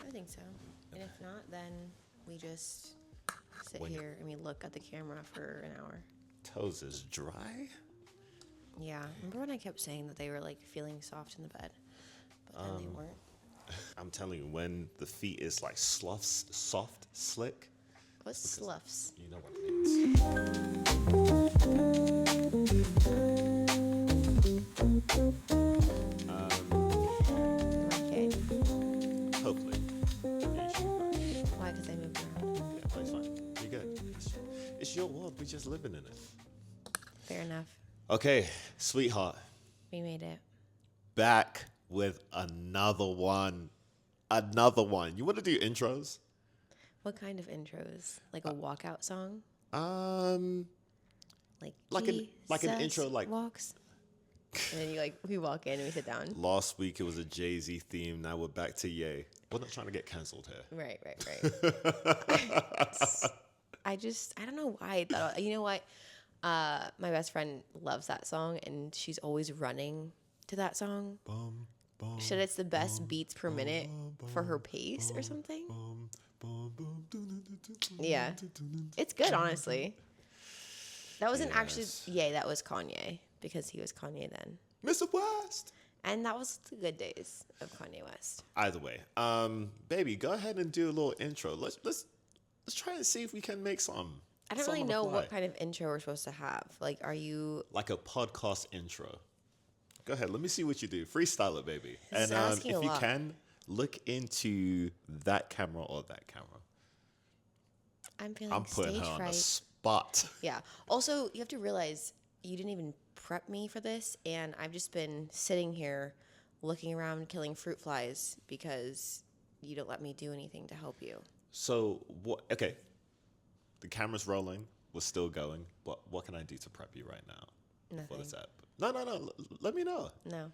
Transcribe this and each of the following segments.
I think so. And if not, then we just sit here and we look at the camera for an hour. Toes is dry? Yeah. Remember when I kept saying that they were like feeling soft in the bed, but then they weren't? I'm telling you, when the feet is like soft, slick, What's sloughs? you know what it means. Okay. Hopefully. Yeah, you should be fine. Why? Because I moved around. Yeah, but it's fine. You're good. It's your world. We're just living in it. Fair enough. Okay, sweetheart. We made it. Back with another one. Another one. You want to do intros? What kind of intros? Like a walkout song? Like an intro, like walks. And then we walk in and we sit down. last week it was a Jay-Z theme. Now we're back to Ye. We're not trying to get cancelled here. Right. I don't know why I thought. You know what? My best friend loves that song, and she's always running to that song. Bum, bum, Said it's the best beats per minute for her pace or something. Yeah, it's good, honestly. That wasn't actually Ye. That was Kanye, because he was Kanye then, Mr. West. and that was the good days of Kanye West. Either way, baby, go ahead and do a little intro. Let's try and see if we can make some. I don't really know what kind of intro we're supposed to have. Like, are you like a podcast intro? Go ahead. Let me see what you do. Freestyle it, baby. This is And asking if a you lot. can, look into that camera or that camera. I'm feeling I'm putting stage her on the fright. spot. Yeah. Also, you have to realize you didn't even prep me for this, and I've just been sitting here looking around killing fruit flies because you don't let me do anything to help you. So what? Okay, the camera's rolling. We're still going. What can I do to prep you right now for this app? No. Let me know. No.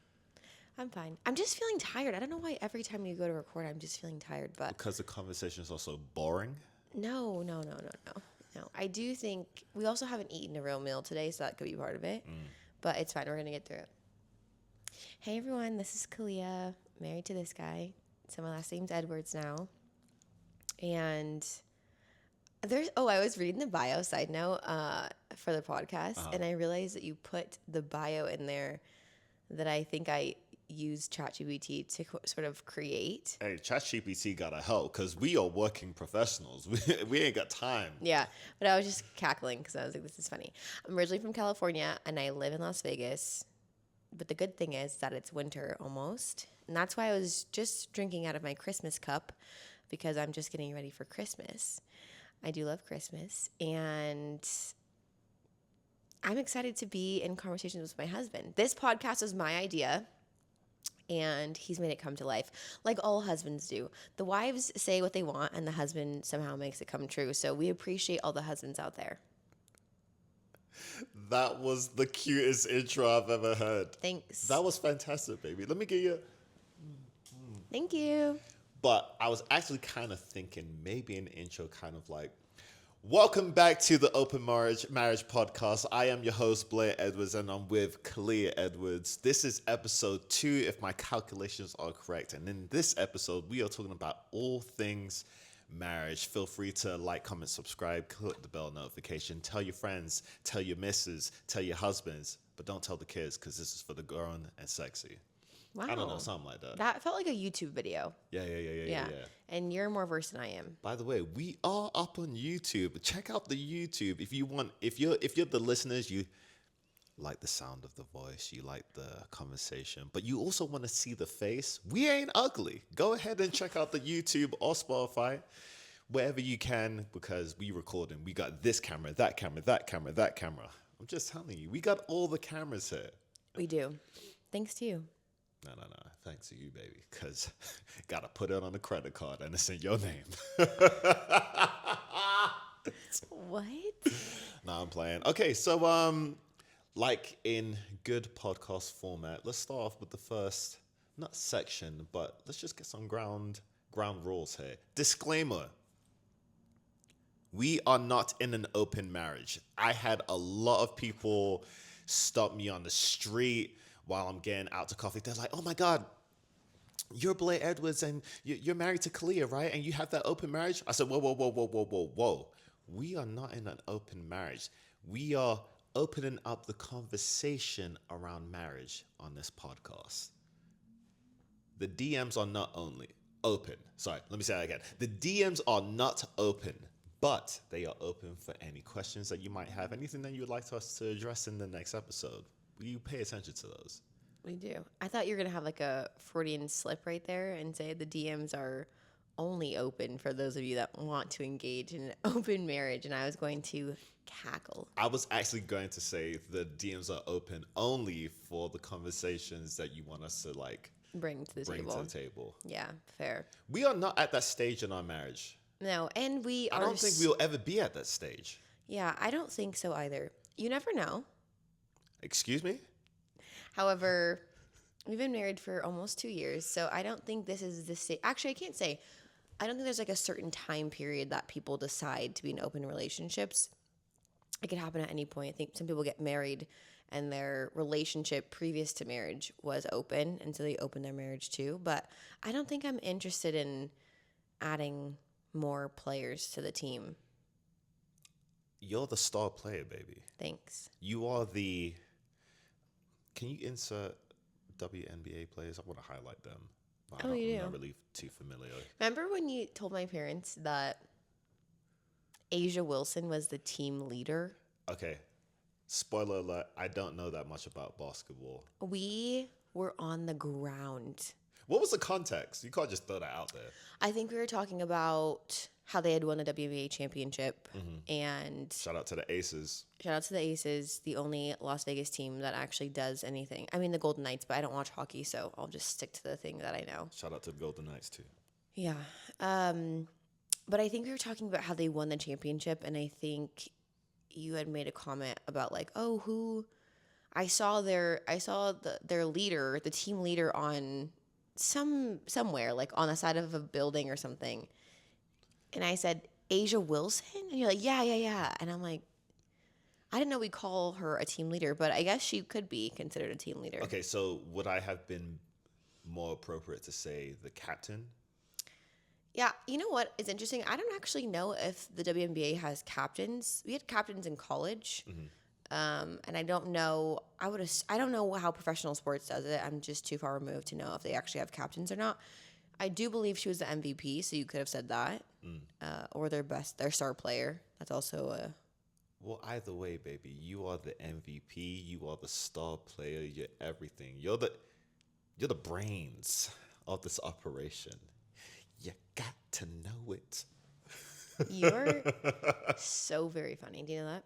I'm fine. I'm just feeling tired. I don't know why every time you go to record, I'm just feeling tired, but Because the conversation is also boring. no. I do think we also haven't eaten a real meal today, so that could be part of it. But it's fine. We're going to get through it. Hey, everyone. This is Khalia, married to this guy. So my last name's Edwards now. And I was reading the bio, side note, for the podcast, and I realized that you put the bio in there that I think I used ChatGPT to sort of create. Hey, ChatGPT gotta help because we are working professionals. We ain't got time. Yeah, but I was just cackling because I was like, this is funny. I'm originally from California, and I live in Las Vegas. But the good thing is that it's winter almost. And that's why I was just drinking out of my Christmas cup, because I'm just getting ready for Christmas. I do love Christmas. And I'm excited to be in conversations with my husband. This podcast was my idea, and he's made it come to life, like all husbands do. The wives say what they want, and the husband somehow makes it come true. So we appreciate all the husbands out there. That was the cutest intro I've ever heard. Thanks. That was fantastic, baby. Let me get you. Thank you. But I was actually kind of thinking maybe an intro kind of like, welcome back to the Open Marriage Podcast. I am your host, Blair Edwards, and I'm with Khalia Edwards. This is episode 2, if my calculations are correct. And in this episode, we are talking about all things marriage. Feel free to like, comment, subscribe, click the bell notification, tell your friends, tell your missus, tell your husbands, but don't tell the kids because this is for the grown and sexy. Wow. I don't know, something like that. That felt like a YouTube video. Yeah. And you're more versed than I am. By the way, we are up on YouTube. Check out the YouTube if you want. If you're the listeners, you like the sound of the voice, you like the conversation, but you also want to see the face. We ain't ugly. Go ahead and check out the YouTube or Spotify, wherever you can, because we recording. We got this camera, that camera, that camera, that camera. I'm just telling you, we got all the cameras here. We do. Thanks to you. No. Thanks to you, baby, because got to put it on a credit card and it's in your name. What? No, I'm playing. Okay, so like in good podcast format, let's start off with the first, not section, but let's just get some ground rules here. Disclaimer. We are not in an open marriage. I had a lot of people stop me on the street while I'm getting out to coffee. They're like, oh my God, you're Blair Edwards and you're married to Khalia, right? And you have that open marriage. I said, whoa, whoa, whoa, whoa, whoa, whoa, whoa. We are not in an open marriage. We are opening up the conversation around marriage on this podcast. The DMs are not only open. Sorry, let me say that again. The DMs are not open, but they are open for any questions that you might have, anything that you would like us to address in the next episode. Will you pay attention to those? We do. I thought you were going to have like a Freudian slip right there and say the DMs are only open for those of you that want to engage in an open marriage. And I was going to cackle. I was actually going to say the DMs are open only for the conversations that you want us to like bring to the table. Yeah, fair. We are not at that stage in our marriage. No, and I don't think we'll ever be at that stage. Yeah, I don't think so either. You never know. Excuse me? However, we've been married for almost 2 years, so I don't think this is the same. Actually, I can't say. I don't think there's like a certain time period that people decide to be in open relationships. It could happen at any point. I think some people get married and their relationship previous to marriage was open, and so they open their marriage too. But I don't think I'm interested in adding more players to the team. You're the star player, baby. Thanks. You are the... Can you insert WNBA players? I want to highlight them. Oh, you do? I'm not really too familiar. Remember when you told my parents that Asia Wilson was the team leader? Okay. Spoiler alert, I don't know that much about basketball. We were on the ground. What was the context? You can't just throw that out there. I think we were talking about how they had won the WNBA championship. And shout out to the Aces. Shout out to the Aces, the only Las Vegas team that actually does anything. I mean, the Golden Knights, but I don't watch hockey, so I'll just stick to the thing that I know. Shout out to the Golden Knights, too. Yeah. But I think we were talking about how they won the championship, and I think you had made a comment about like, oh, who I saw their leader, the team leader on somewhere, like on the side of a building or something. And I said, Asia Wilson? And you're like, yeah. And I'm like, I didn't know we call her a team leader, but I guess she could be considered a team leader. Okay, so would I have been more appropriate to say the captain? Yeah, you know what? It's interesting. I don't actually know if the WNBA has captains. We had captains in college, and I don't know. I don't know how professional sports does it. I'm just too far removed to know if they actually have captains or not. I do believe she was the MVP, so you could have said that, or their star player. That's also a. Well, either way, baby, you are the MVP. You are the star player. You're everything. You're the brains of this operation. You got to know it. You're so very funny. Do you know that?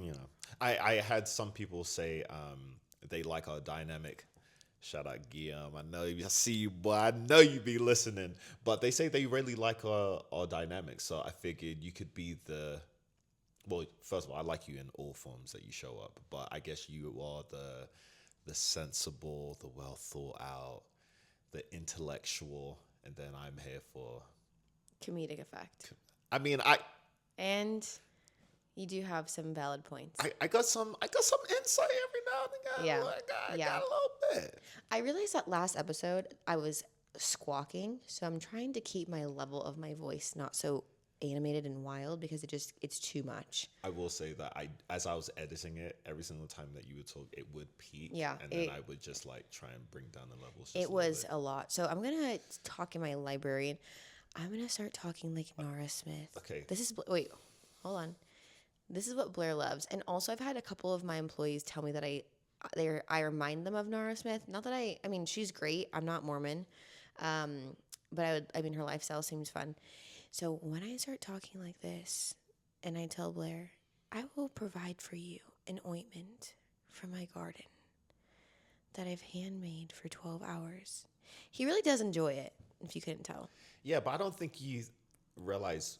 You know, I had some people say they like our dynamic. Shout out Guillaume. I see you, boy. I know you be listening. But they say they really like our dynamic. So I figured you could be well, first of all, I like you in all forms that you show up. But I guess you are the sensible, the well thought out, the intellectual. And then I'm here for comedic effect. I mean, and you do have some valid points. I got some insight every now and again. I got a little bit. I realized that last episode I was squawking, so I'm trying to keep my level of my voice not so animated and wild because it's too much. I will say that as I was editing it, every single time that you would talk, it would peak. Yeah, and then I would just like try and bring down the levels. It was a lot. So I'm gonna talk in my library. I'm gonna start talking like Nora Smith. Okay. Wait, hold on. This is what Blair loves, and also I've had a couple of my employees tell me that I remind them of Nora Smith. Not that I mean she's great. I'm not Mormon, but her lifestyle seems fun. So when I start talking like this and I tell Blair, I will provide for you an ointment from my garden that I've handmade for 12 hours. He really does enjoy it, if you couldn't tell. Yeah, but I don't think you realize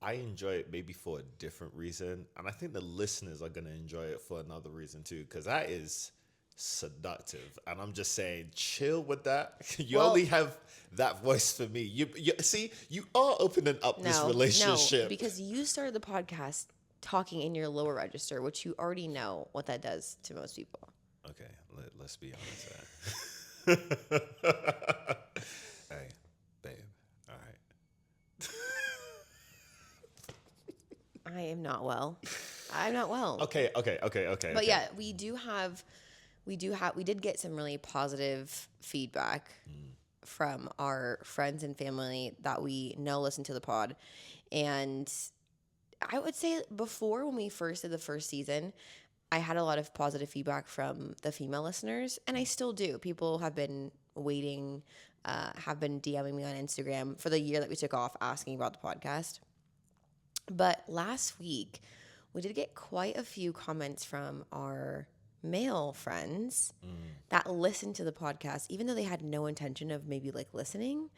I enjoy it maybe for a different reason. And I think the listeners are going to enjoy it for another reason too, because that is seductive. And I'm just saying, chill with that. You only have that voice for me. You see, you are opening up this relationship. No, because you started the podcast talking in your lower register, which you already know what that does to most people. Okay, let's be honest. Hey, babe. All right. I am not well. I'm not well. Okay. But yeah, we did get some really positive feedback from our friends and family that we know listen to the pod. And I would say before, when we first did the first season, I had a lot of positive feedback from the female listeners, and I still do. People have been waiting, have been DMing me on Instagram for the year that we took off asking about the podcast. But last week, we did get quite a few comments from our male friends that listened to the podcast, even though they had no intention of maybe like listening.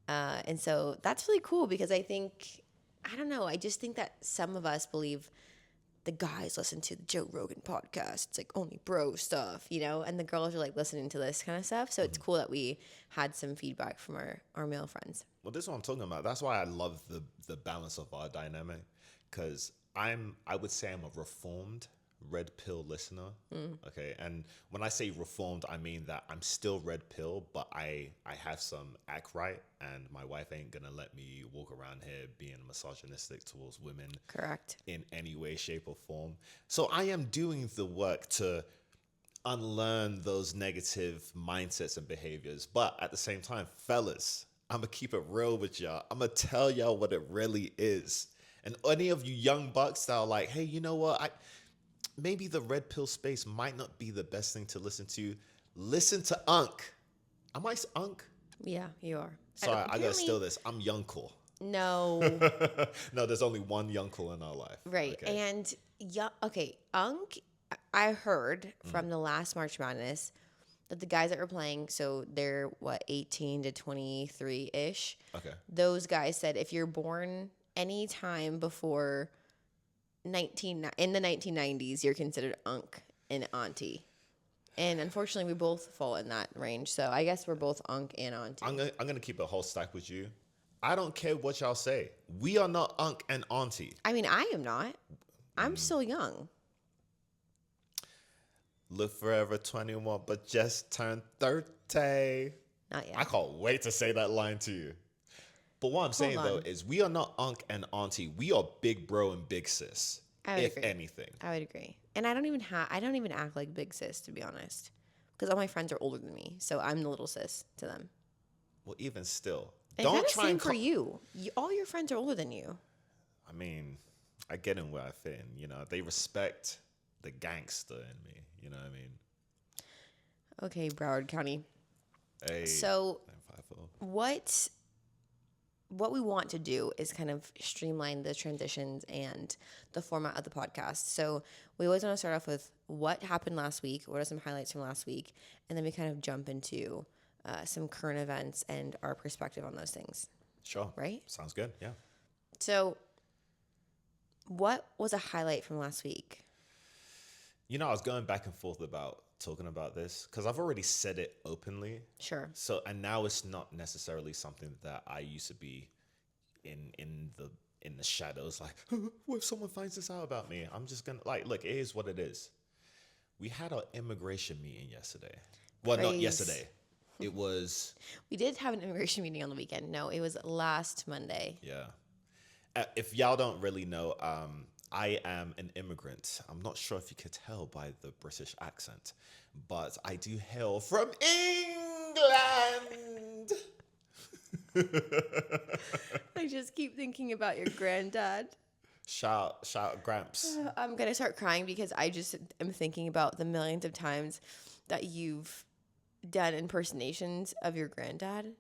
And so that's really cool because I don't know, I just think that some of us believe the guys listen to the Joe Rogan podcast. It's like only bro stuff, and the girls are like listening to this kind of stuff. So it's cool that we had some feedback from our male friends. Well, this is what I'm talking about. That's why I love the balance of our dynamic, because I would say I'm a reformed red pill listener. Okay, and when I say reformed, I mean that I'm still red pill, but I have some act right, and my wife ain't gonna let me walk around here being misogynistic towards women. Correct. In any way, shape, or form. So I am doing the work to unlearn those negative mindsets and behaviors. But at the same time, fellas, I'm gonna keep it real with y'all. I'm gonna tell y'all what it really is. And any of you young bucks that are like, hey, you know what? Maybe the red pill space might not be the best thing to listen to. Listen to Unk. Am I Unk? Yeah, you are. Sorry, I gotta steal this. I'm Youngcool. No. No, there's only one Youngcool in our life. Right. Okay. And Unk, I heard from the last March Madness that the guys that were playing, so they're 18 to 23-ish. Okay. Those guys said if you're born any time before in the 1990s, you're considered Unk and Auntie. And unfortunately, we both fall in that range. So I guess we're both Unk and Auntie. I'm gonna keep a whole stack with you. I don't care what y'all say. We are not Unk and Auntie. I mean, I am not. I'm still young. Look forever 21, but just turned 30. Not yet. I can't wait to say that line to you. But what I'm saying though is we are not Unk and Auntie. We are big bro and big sis. If anything. I would agree. And I don't even act like big sis, to be honest. Because all my friends are older than me. So I'm the little sis to them. Well, even still. And don't try and for you. All your friends are older than you. I mean, I get in where I fit in. They respect the gangster in me. You know what I mean? Okay, Broward County. Hey. So what we want to do is kind of streamline the transitions and the format of the podcast. So we always want to start off with what happened last week, what are some highlights from last week, and then we kind of jump into some current events and our perspective on those things. Sure. Right? Sounds good. Yeah. So what was a highlight from last week? I was going back and forth about talking about this because I've already said it openly. Sure. So, and now it's not necessarily something that I used to be in the shadows. Like, what if someone finds this out about me? I'm just gonna look. It is what it is. We had our immigration meeting yesterday. Well, not yesterday. It was. We did have an immigration meeting on the weekend. No, it was last Monday. Yeah. If y'all don't really know, I am an immigrant. I'm not sure if you could tell by the British accent, but I do hail from England. I just keep thinking about your granddad. Shout Gramps. I'm going to start crying because I just am thinking about the millions of times that you've done impersonations of your granddad.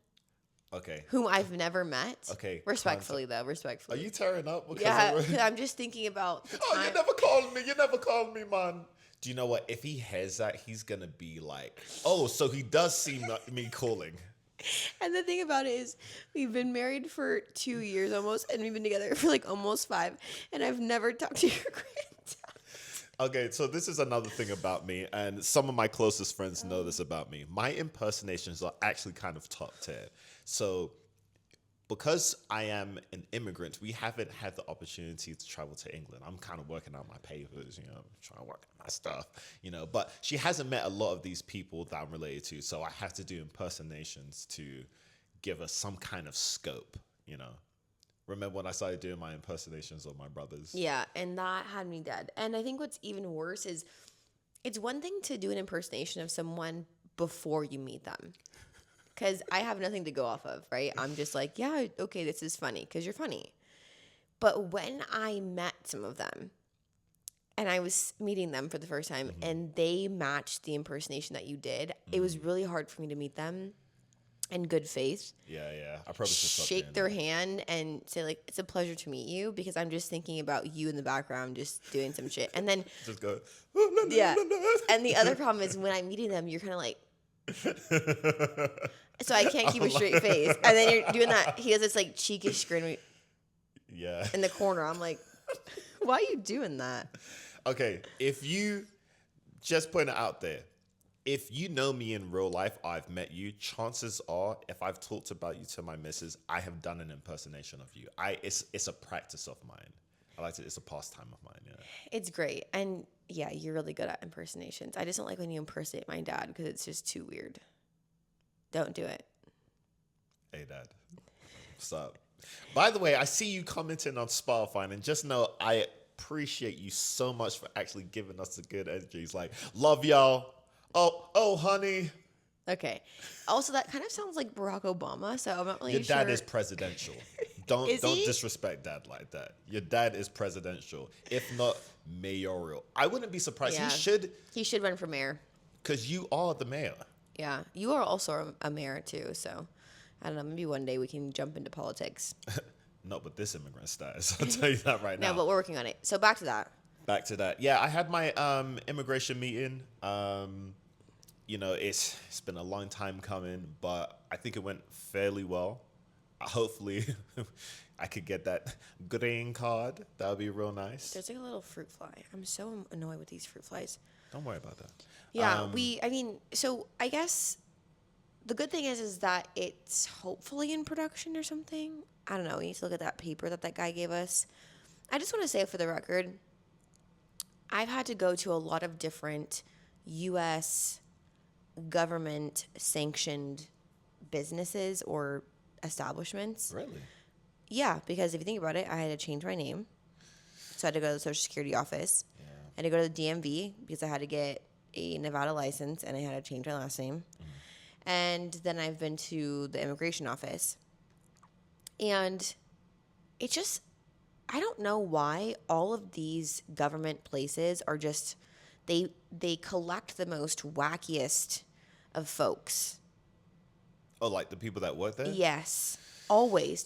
Okay. Whom I've never met. Okay. Respectfully, though. Respectfully. Are you tearing up? Yeah, I'm just thinking about the time. Oh, you never called me. You never called me, man. Do you know what? If he hears that, he's going to be like, oh, so he does see me calling. And the thing about it is we've been married for 2 years almost, and we've been together for like almost 5, and I've never talked to your granddad. Okay, so this is another thing about me, and some of my closest friends know this about me. My impersonations are actually kind of top tier. So because I am an immigrant, we haven't had the opportunity to travel to England. I'm kind of working out my papers, trying to work on my stuff, But she hasn't met a lot of these people that I'm related to, so I have to do impersonations to give us some kind of scope, Remember when I started doing my impersonations of my brothers? Yeah, and that had me dead. And I think what's even worse is it's one thing to do an impersonation of someone before you meet them. Because I have nothing to go off of, right? I'm just like, yeah, okay, this is funny because you're funny. But when I met some of them and I was meeting them for the first time and they matched the impersonation that you did, it was really hard for me to meet them in good faith. Yeah. I probably should shake their hand and say, like, it's a pleasure to meet you, because I'm just thinking about you in the background just doing some shit. And then just go, yeah. And the other problem is when I'm meeting them, you're kind of like, so I can't keep a straight face. And then you're doing that. He has this like cheekish grin in the corner. I'm like, why are you doing that? Okay, if you just put it out there, if you know me in real life, I've met you, chances are, if I've talked about you to my missus, I have done an impersonation of you. It's a practice of mine. It's a pastime of mine, yeah. It's great. And yeah, you're really good at impersonations. I just don't like when you impersonate my dad because it's just too weird. Don't do it. Hey, Dad. What's up? By the way, I see you commenting on Spotify, and just know I appreciate you so much for actually giving us the good energy. It's like, love y'all. Oh, honey. Okay. Also, that kind of sounds like Barack Obama, so I'm not really sure. Your dad is presidential. Don't disrespect Dad like that. Your dad is presidential, if not mayoral. I wouldn't be surprised. Yeah. He should run for mayor. Because you are the mayor. Yeah. You are also a mayor, too, so I don't know. Maybe one day we can jump into politics. Not with this immigrant status. I'll tell you that right now. No, but we're working on it. So back to that. Yeah, I had my immigration meeting. It's been a long time coming, but I think it went fairly well. Hopefully, I could get that green card. That would be real nice. There's like a little fruit fly. I'm so annoyed with these fruit flies. Don't worry about that. Yeah, so I guess the good thing is that it's hopefully in production or something. I don't know. We need to look at that paper that guy gave us. I just want to say for the record, I've had to go to a lot of different U.S. government-sanctioned businesses or establishments. Really? Yeah, because if you think about it, I had to change my name. So I had to go to the Social Security office. Yeah. I had to go to the DMV because I had to get a Nevada license, and I had to change my last name. Mm-hmm. And then I've been to the immigration office. And it just, I don't know why all of these government places are just, they collect the most wackiest of folks. Oh, like the people that work there? Yes, always.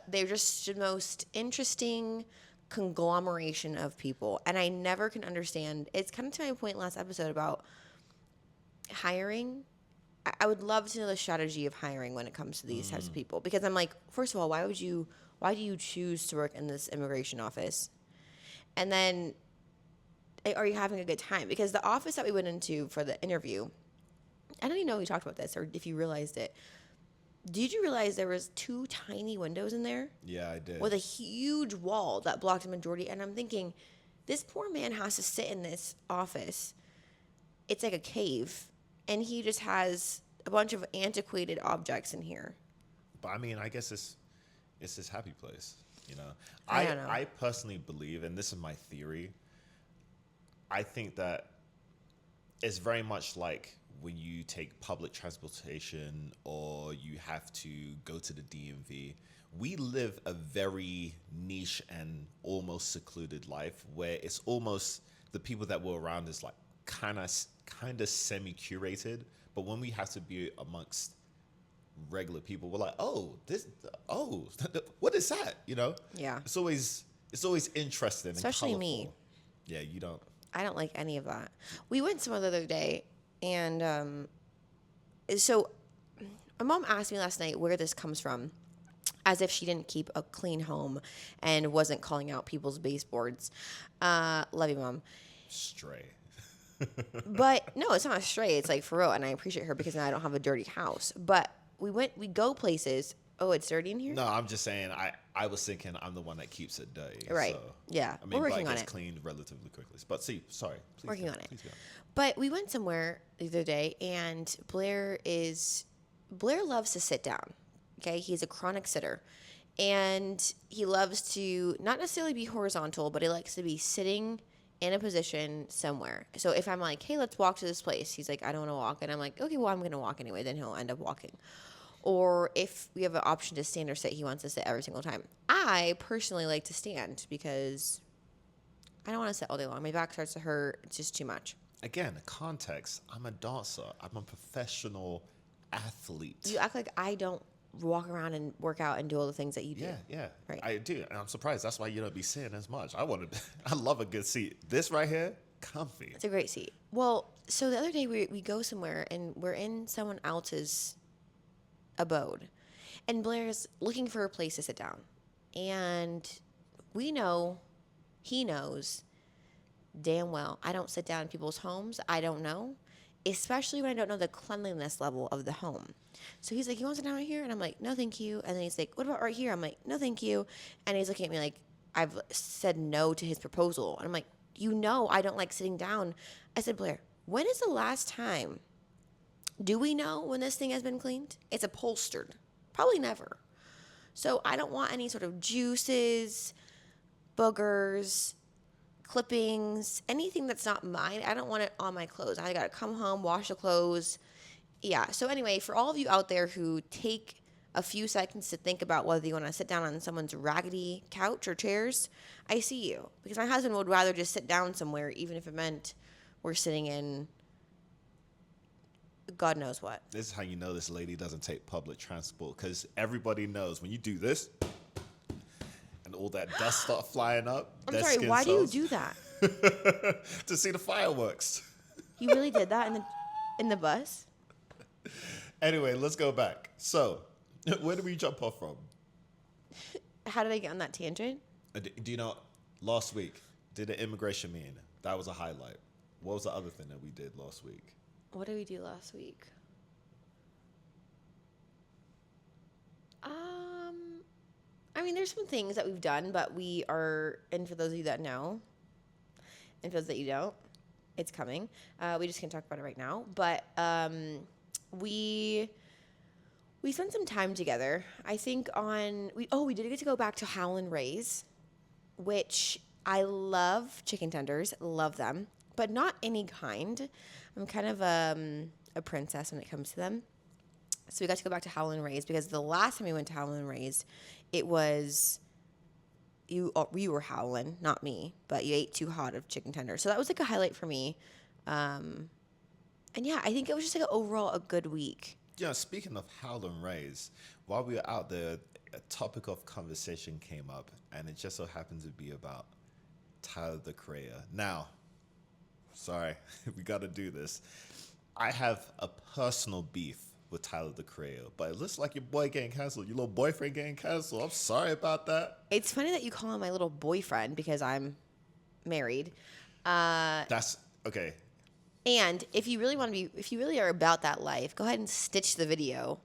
They're just the most interesting conglomeration of people. And I never can understand. It's kind of to my point last episode about hiring. I would love to know the strategy of hiring when it comes to these types of people. Because I'm like, first of all, why do you choose to work in this immigration office? And then, are you having a good time? Because the office that we went into for the interview, I don't even know if we talked about this or if you realized it. Did you realize there was 2 tiny windows in there? Yeah, I did. With a huge wall that blocked the majority. And I'm thinking, this poor man has to sit in this office. It's like a cave. And he just has a bunch of antiquated objects in here. But I mean, I guess it's his happy place, I don't know. I personally believe, and this is my theory, I think that it's very much like when you take public transportation or you have to go to the DMV. We live a very niche and almost secluded life where it's almost the people that were around is like kind of semi-curated, but when we have to be amongst regular people, we're like, what is that? Yeah. It's always interesting, especially and me. Yeah, you don't. I don't like any of that. We went somewhere the other day, and so my mom asked me last night where this comes from, as if she didn't keep a clean home and wasn't calling out people's baseboards. Love you, Mom. Stray. But no, it's not a stray. It's like for real, and I appreciate her because now I don't have a dirty house. But we go places, Oh, it's dirty in here? No, I'm just saying. I was thinking I'm the one that keeps it dirty. Right. So, Yeah. I mean, We're but working it on gets it. cleaned relatively quickly. But see, sorry. Please Working go. on it. Please go. But we went somewhere the other day, and Blair loves to sit down. Okay, he's a chronic sitter, and he loves to not necessarily be horizontal, but he likes to be sitting in a position somewhere. So if I'm like, hey, let's walk to this place, he's like, I don't want to walk, and I'm like, okay, well, I'm gonna walk anyway. Then he'll end up walking. Or if we have an option to stand or sit, he wants to sit every single time. I personally like to stand because I don't want to sit all day long. My back starts to hurt. It's just too much. Again, context. I'm a dancer. I'm a professional athlete. You act like I don't walk around and work out and do all the things that you do. Yeah. Right. I do. And I'm surprised. That's why you don't be sitting as much. I love a good seat. This right here, comfy. It's a great seat. Well, so the other day we go somewhere and we're in someone else's abode. And Blair's looking for a place to sit down. And he knows damn well I don't sit down in people's homes. I don't know. Especially when I don't know the cleanliness level of the home. So he's like, you want to sit down right here? And I'm like, no, thank you. And then he's like, what about right here? I'm like, no, thank you. And he's looking at me like I've said no to his proposal. And I'm like, I don't like sitting down. I said, Blair, when is the last time? Do we know when this thing has been cleaned? It's upholstered. Probably never. So I don't want any sort of juices, boogers, clippings, anything that's not mine. I don't want it on my clothes. I got to come home, wash the clothes. Yeah. So anyway, for all of you out there who take a few seconds to think about whether you want to sit down on someone's raggedy couch or chairs, I see you. Because my husband would rather just sit down somewhere, even if it meant we're sitting in God knows what. This is how you know this lady doesn't take public transport, because everybody knows when you do this and all that dust start flying up. I'm sorry, why do you do that? To see the fireworks. You really did that in the bus? Anyway, let's go back. So, where did we jump off from? How did I get on that tangent? Do you know, last week, did an immigration meeting. That was a highlight. What was the other thing that we did last week? What did we do last week? I mean, there's some things that we've done, but we are, and for those of you that know, and for those that you don't, it's coming. We just can't talk about it right now. But we spent some time together. I think we did get to go back to Howlin' Ray's, which I love chicken tenders, love them, but not any kind. I'm kind of a princess when it comes to them. So we got to go back to Howlin' Ray's because the last time we went to Howlin' Ray's, it was you were howling, not me, but you ate too hot of chicken tenders. So that was like a highlight for me. And yeah, I think it was just like overall a good week. Yeah, speaking of Howlin' Ray's, while we were out there, a topic of conversation came up, and it just so happened to be about Tyler, the Creator. Now, sorry, we got to do this. I have a personal beef with Tyler, the Creator, but it looks like your boy getting canceled. Your little boyfriend getting canceled. I'm sorry about that. It's funny that you call him my little boyfriend because I'm married. That's okay. And if you really are about that life, go ahead and stitch the video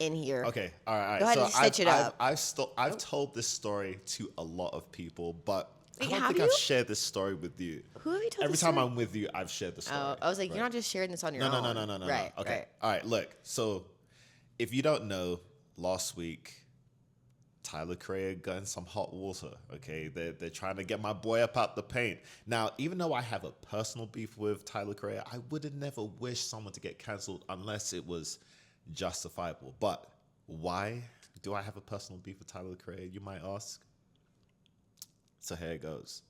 in here. Okay, all right. Go ahead and stitch it up. I've told this story to a lot of people, but Wait, I don't think I've shared this story with you. Who have you told Every this time story? I'm with you, I've shared the story. Oh, I was like, right? You're not just sharing this on your own. No. Right. Okay. Right. All right. Look. So, if you don't know, last week, Tyler Creator got in some hot water. Okay, they're trying to get my boy up out the paint. Now, even though I have a personal beef with Tyler Creator, I would have never wished someone to get canceled unless it was justifiable. But why do I have a personal beef with Tyler Creator? You might ask. So here it goes.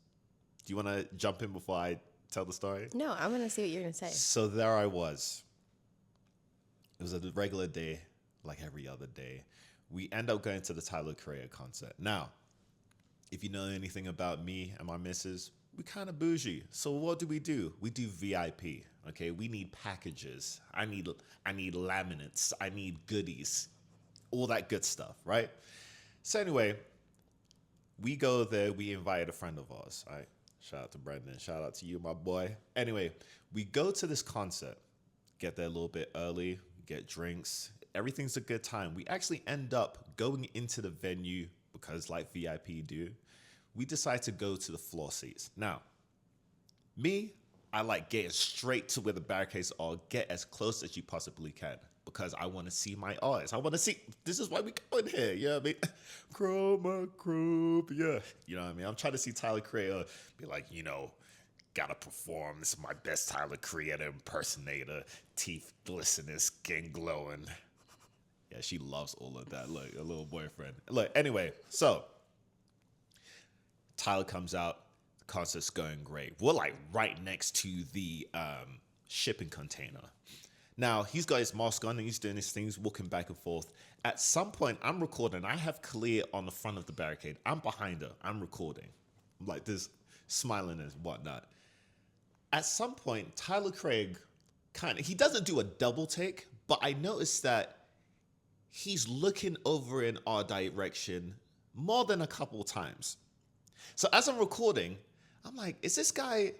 Do you want to jump in before I tell the story? No, I'm going to see what you're going to say. So there I was. It was a regular day, like every other day. We end up going to the Tyler Creator concert. Now, if you know anything about me and my missus, we kind of bougie. So what do? We do VIP, okay? We need packages. I need laminates. I need goodies. All that good stuff, right? So anyway, we go there. We invite a friend of ours, all right? Shout out to Brendan. Shout out to you, my boy. Anyway, we go to this concert, get there a little bit early, get drinks. Everything's a good time. We actually end up going into the venue because, like VIP do, we decide to go to the floor seats. Now, me, I like getting straight to where the barricades are, get as close as you possibly can because I want to see my artists. I want to see, this is why we go in here, you know what I mean? Chroma group, yeah. You know what I mean? I'm trying to see Tyler Creator be like, gotta perform. This is my best Tyler Creator impersonator. Teeth glistening, skin glowing. Yeah, she loves all of that. Look, a little boyfriend. Look, anyway, so Tyler comes out. The concert's going great. We're like right next to the shipping container. Now, he's got his mask on and he's doing his things, walking back and forth. At some point, I'm recording. I have Khalia on the front of the barricade. I'm behind her. I'm recording. I'm like this, smiling and whatnot. At some point, Tyler Craig he doesn't do a double take, but I noticed that he's looking over in our direction more than a couple times. So as I'm recording, I'm like, is this guy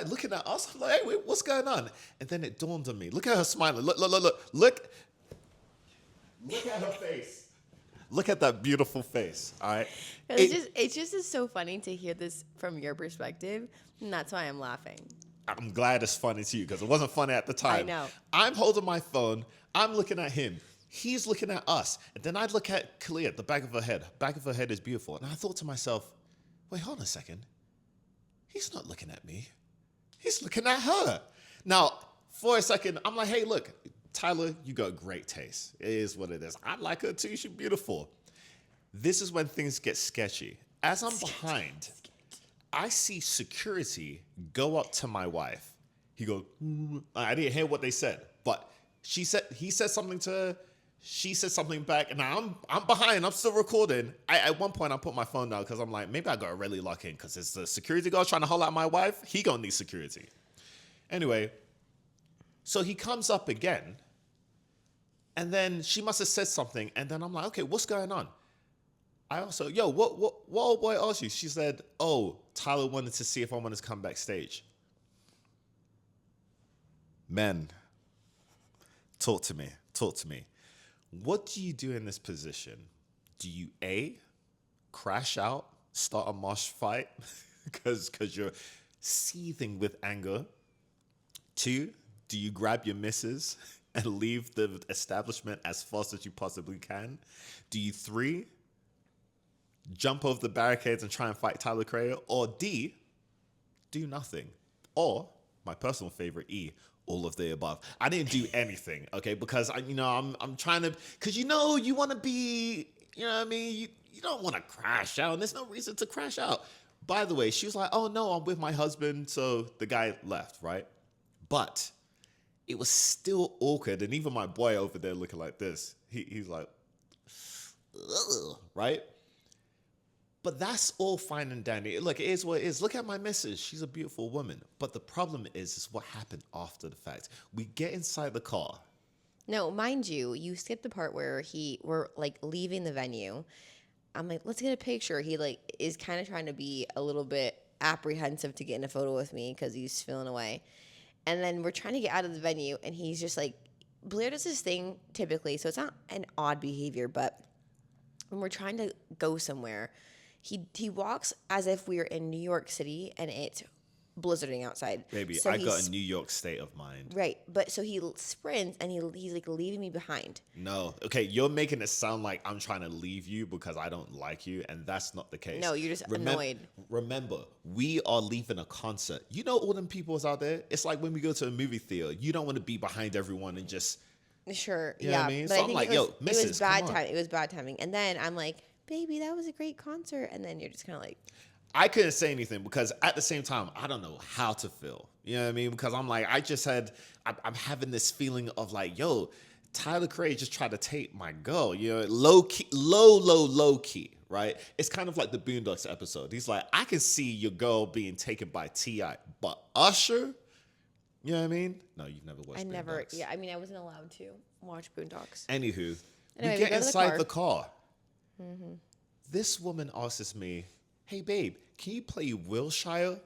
looking at us? I'm like, hey, wait, what's going on? And then it dawned on me. Look at her smiling. Look at her face. Look at that beautiful face. All right. It's just so funny to hear this from your perspective, and that's why I'm laughing. I'm glad it's funny to you because it wasn't funny at the time. I know. I'm holding my phone. I'm looking at him. He's looking at us. And then I look at Khalia, the back of her head. Back of her head is beautiful. And I thought to myself, wait, hold on a second. He's not looking at me. He's looking at her. Now, for a second, I'm like, hey, look, Tyler, you got great taste. It is what it is. I like her too. She's beautiful. This is when things get sketcy. As I'm behind, I see security go up to my wife. He goes, I didn't hear what they said, but he said something to her. She said something back, and now I'm behind. I'm still recording. At one point, I put my phone down because I'm like, maybe I got to really lock in because it's the security guard trying to holler at my wife. He gonna need security. Anyway, so he comes up again, and then she must have said something, and then I'm like, okay, what's going on? I also, what old boy asked you? She said, oh, Tyler wanted to see if I wanted to come backstage. Men, talk to me. What do you do in this position? Do you A, crash out, start a mosh fight because you're seething with anger? 2, do you grab your missus and leave the establishment as fast as you possibly can? Do you 3, jump over the barricades and try and fight Tyler Creator? Or D, do nothing? Or, my personal favorite, E, all of the above. I didn't do anything, okay? Because I'm trying to, because you want to be, you know what I mean? You don't want to crash out, and there's no reason to crash out. By the way, she was like, oh no, I'm with my husband, so the guy left, right? But it was still awkward, and even my boy over there looking like this, he's like, ugh, right? But that's all fine and dandy. Look, it is what it is. Look at my missus. She's a beautiful woman. But the problem is what happened after the fact. We get inside the car. No, mind you, you skipped the part where we're like leaving the venue. I'm like, let's get a picture. He like is kind of trying to be a little bit apprehensive to get in a photo with me because he's feeling away. And then we're trying to get out of the venue, and he's just like, Blair does this thing typically, so it's not an odd behavior, but when we're trying to go somewhere, he walks as if we were in New York City and it's blizzarding outside. Baby, so I got a New York state of mind. Right, but so he sprints and he's like leaving me behind. No, okay, you're making it sound like I'm trying to leave you because I don't like you, and that's not the case. No, you're just annoyed. Remember, we are leaving a concert. You know all them people's out there? It's like when we go to a movie theater, you don't want to be behind everyone and just... Sure, you know what I mean? But So I I'm think like, it was bad timing. It was bad timing. And then I'm like, baby, that was a great concert. And then you're just kind of like... I couldn't say anything because at the same time, I don't know how to feel. You know what I mean? Because I'm like, I'm having this feeling of like, Tyler Creator just tried to take my girl, low key, right? It's kind of like the Boondocks episode. He's like, I can see your girl being taken by T.I., but Usher, you know what I mean? No, you've never watched Boondocks. I wasn't allowed to watch Boondocks. Anywho, Anyway, we get go to the inside car. the car. Mm-hmm. This woman asks me, hey, babe, can you play Wilshire?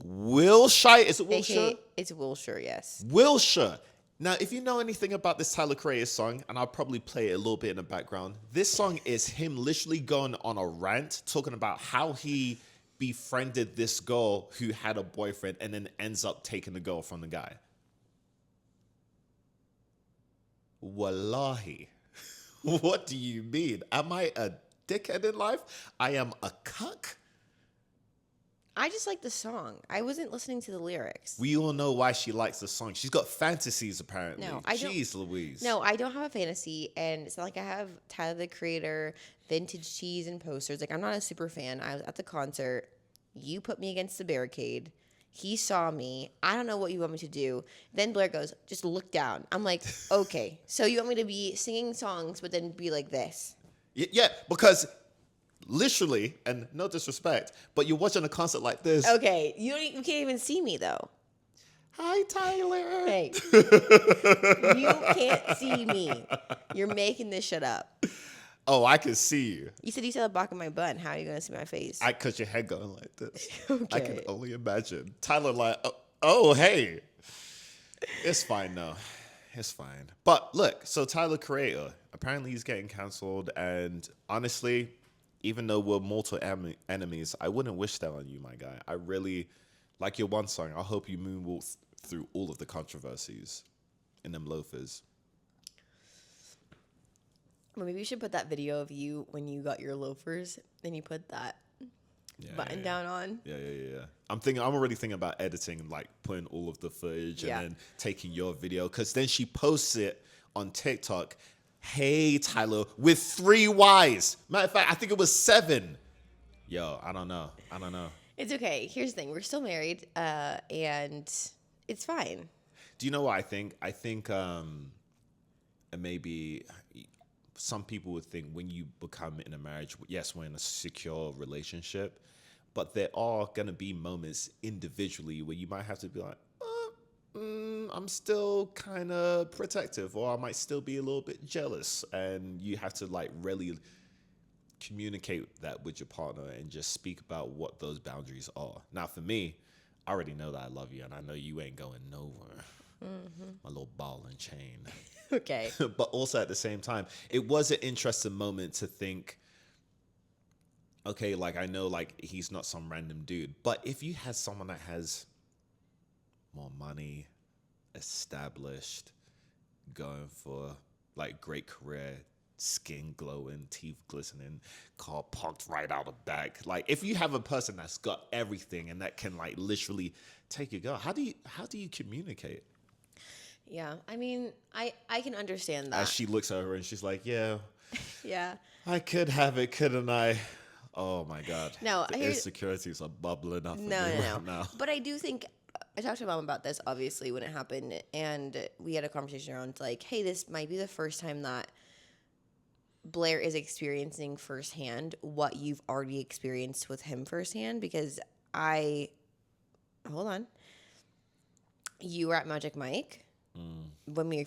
Wilshire? Is it Wilshire? It's Wilshire, yes. Wilshire. Now, if you know anything about this Tyler Creator song, and I'll probably play it a little bit in the background, this song is him literally going on a rant, talking about how he befriended this girl who had a boyfriend and then ends up taking the girl from the guy. Wallahi. What do you mean? Am I a dickhead in life? I am a cuck? I just like the song. I wasn't listening to the lyrics. We all know why she likes the song. She's got fantasies, apparently. No, I don't. Jeez Louise. No, I don't have a fantasy, and it's not like I have Tyler the Creator, vintage tees, and posters. Like, I'm not a super fan. I was at the concert. You put me against the barricade. He saw me. I don't know what you want me to do. Then Blair goes, just look down. I'm like, okay. So you want me to be singing songs, but then be like this? Yeah, because literally, and no disrespect, but you're watching a concert like this. Okay, you can't even see me though. Hi, Tyler. Hey, you can't see me. You're making this shit up. Oh, I can see you. You said you saw the back of my butt. How are you gonna see my face? Because your head going like this. Okay. I can only imagine. Tyler like, oh, hey. It's fine though. It's fine. But look, so Tyler Creator, apparently he's getting canceled. And honestly, even though we're mortal enemies, I wouldn't wish that on you, my guy. I really like your one song. I hope you moonwalk through all of the controversies in them loafers. Well, maybe you should put that video of you when you got your loafers and you put that button down on. Yeah. I'm already thinking about editing, like putting all of the footage and then taking your video. Because then she posts it on TikTok. Hey, Tyler, with 3 Ys. Matter of fact, I think it was 7. Yo, I don't know. It's okay. Here's the thing. We're still married, and it's fine. Do you know what I think? I think maybe some people would think when you become in a marriage, yes, we're in a secure relationship, but there are going to be moments individually where you might have to be like, I'm still kind of protective, or I might still be a little bit jealous. And you have to like really communicate that with your partner and just speak about what those boundaries are. Now, for me, I already know that I love you, and I know you ain't going nowhere. My little ball and chain. Okay. But also at the same time, it was an interesting moment to think, okay, like I know like he's not some random dude, but if you had someone that has more money, established, going for like great career, skin glowing, teeth glistening, car parked right out the back. Like if you have a person that's got everything and that can like literally take your girl, how do you communicate? Yeah, I mean, I can understand that. As she looks at her and she's like, yeah, yeah. I could have it, couldn't I? Oh my God. No, the insecurities are bubbling up. No. Right now. But I do think, I talked to Mom about this, obviously, when it happened, and we had a conversation around, like, hey, this might be the first time that Blair is experiencing firsthand what you've already experienced with him firsthand, because hold on. You were at Magic Mike when we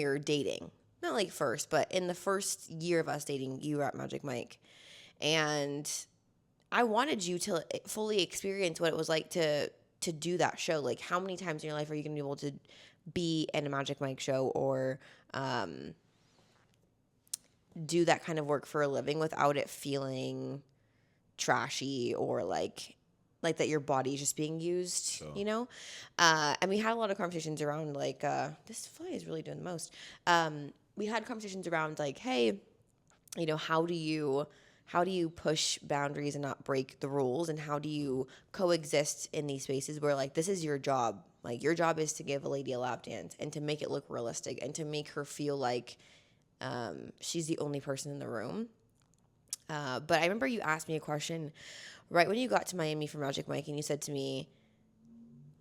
were dating. Not like first, but in the first year of us dating, you were at Magic Mike. And I wanted you to fully experience what it was like to do that show. Like, how many times in your life are you going to be able to be in a Magic Mike show or do that kind of work for a living without it feeling trashy or like that your body's just being used, sure. You know? And we had a lot of conversations around like, this fly is really doing the most. We had conversations around like, hey, you know, how do you push boundaries and not break the rules? And how do you coexist in these spaces where like, this is your job. Like your job is to give a lady a lap dance and to make it look realistic and to make her feel like she's the only person in the room. But I remember you asked me a question right when you got to Miami for Magic Mike, and you said to me,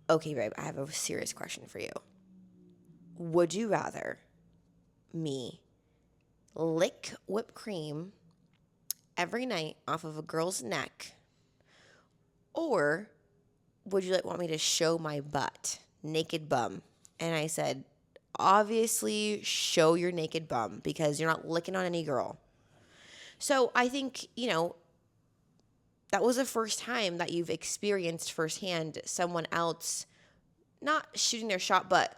okay, babe, I have a serious question for you. Would you rather me lick whipped cream every night off of a girl's neck, or would you want me to show my butt, naked bum? And I said, obviously show your naked bum because you're not licking on any girl. So I think, you know, that was the first time that you've experienced firsthand someone else not shooting their shot, but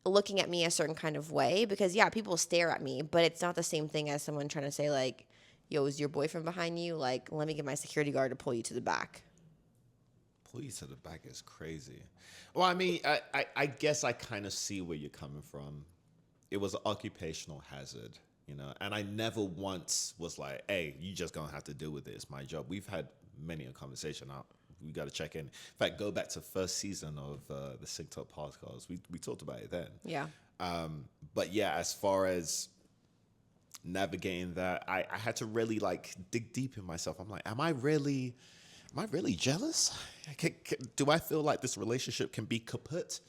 looking at me a certain kind of way, because yeah, people stare at me, but it's not the same thing as someone trying to say like, yo, is your boyfriend behind you? Like, let me get my security guard to pull you to the back. Pull you to the back is crazy. Well, I mean, I guess I kind of see where you're coming from. It was an occupational hazard, you know, and I never once was like, hey, you just gonna have to deal with it. It's my job. We've had many a conversation out. We got to check in. In fact, go back to first season of the Sync Talk podcast. We talked about it then. Yeah. But yeah, as far as navigating that, I had to really like dig deep in myself. I'm like, am I really jealous? Do I feel like this relationship can be kaput?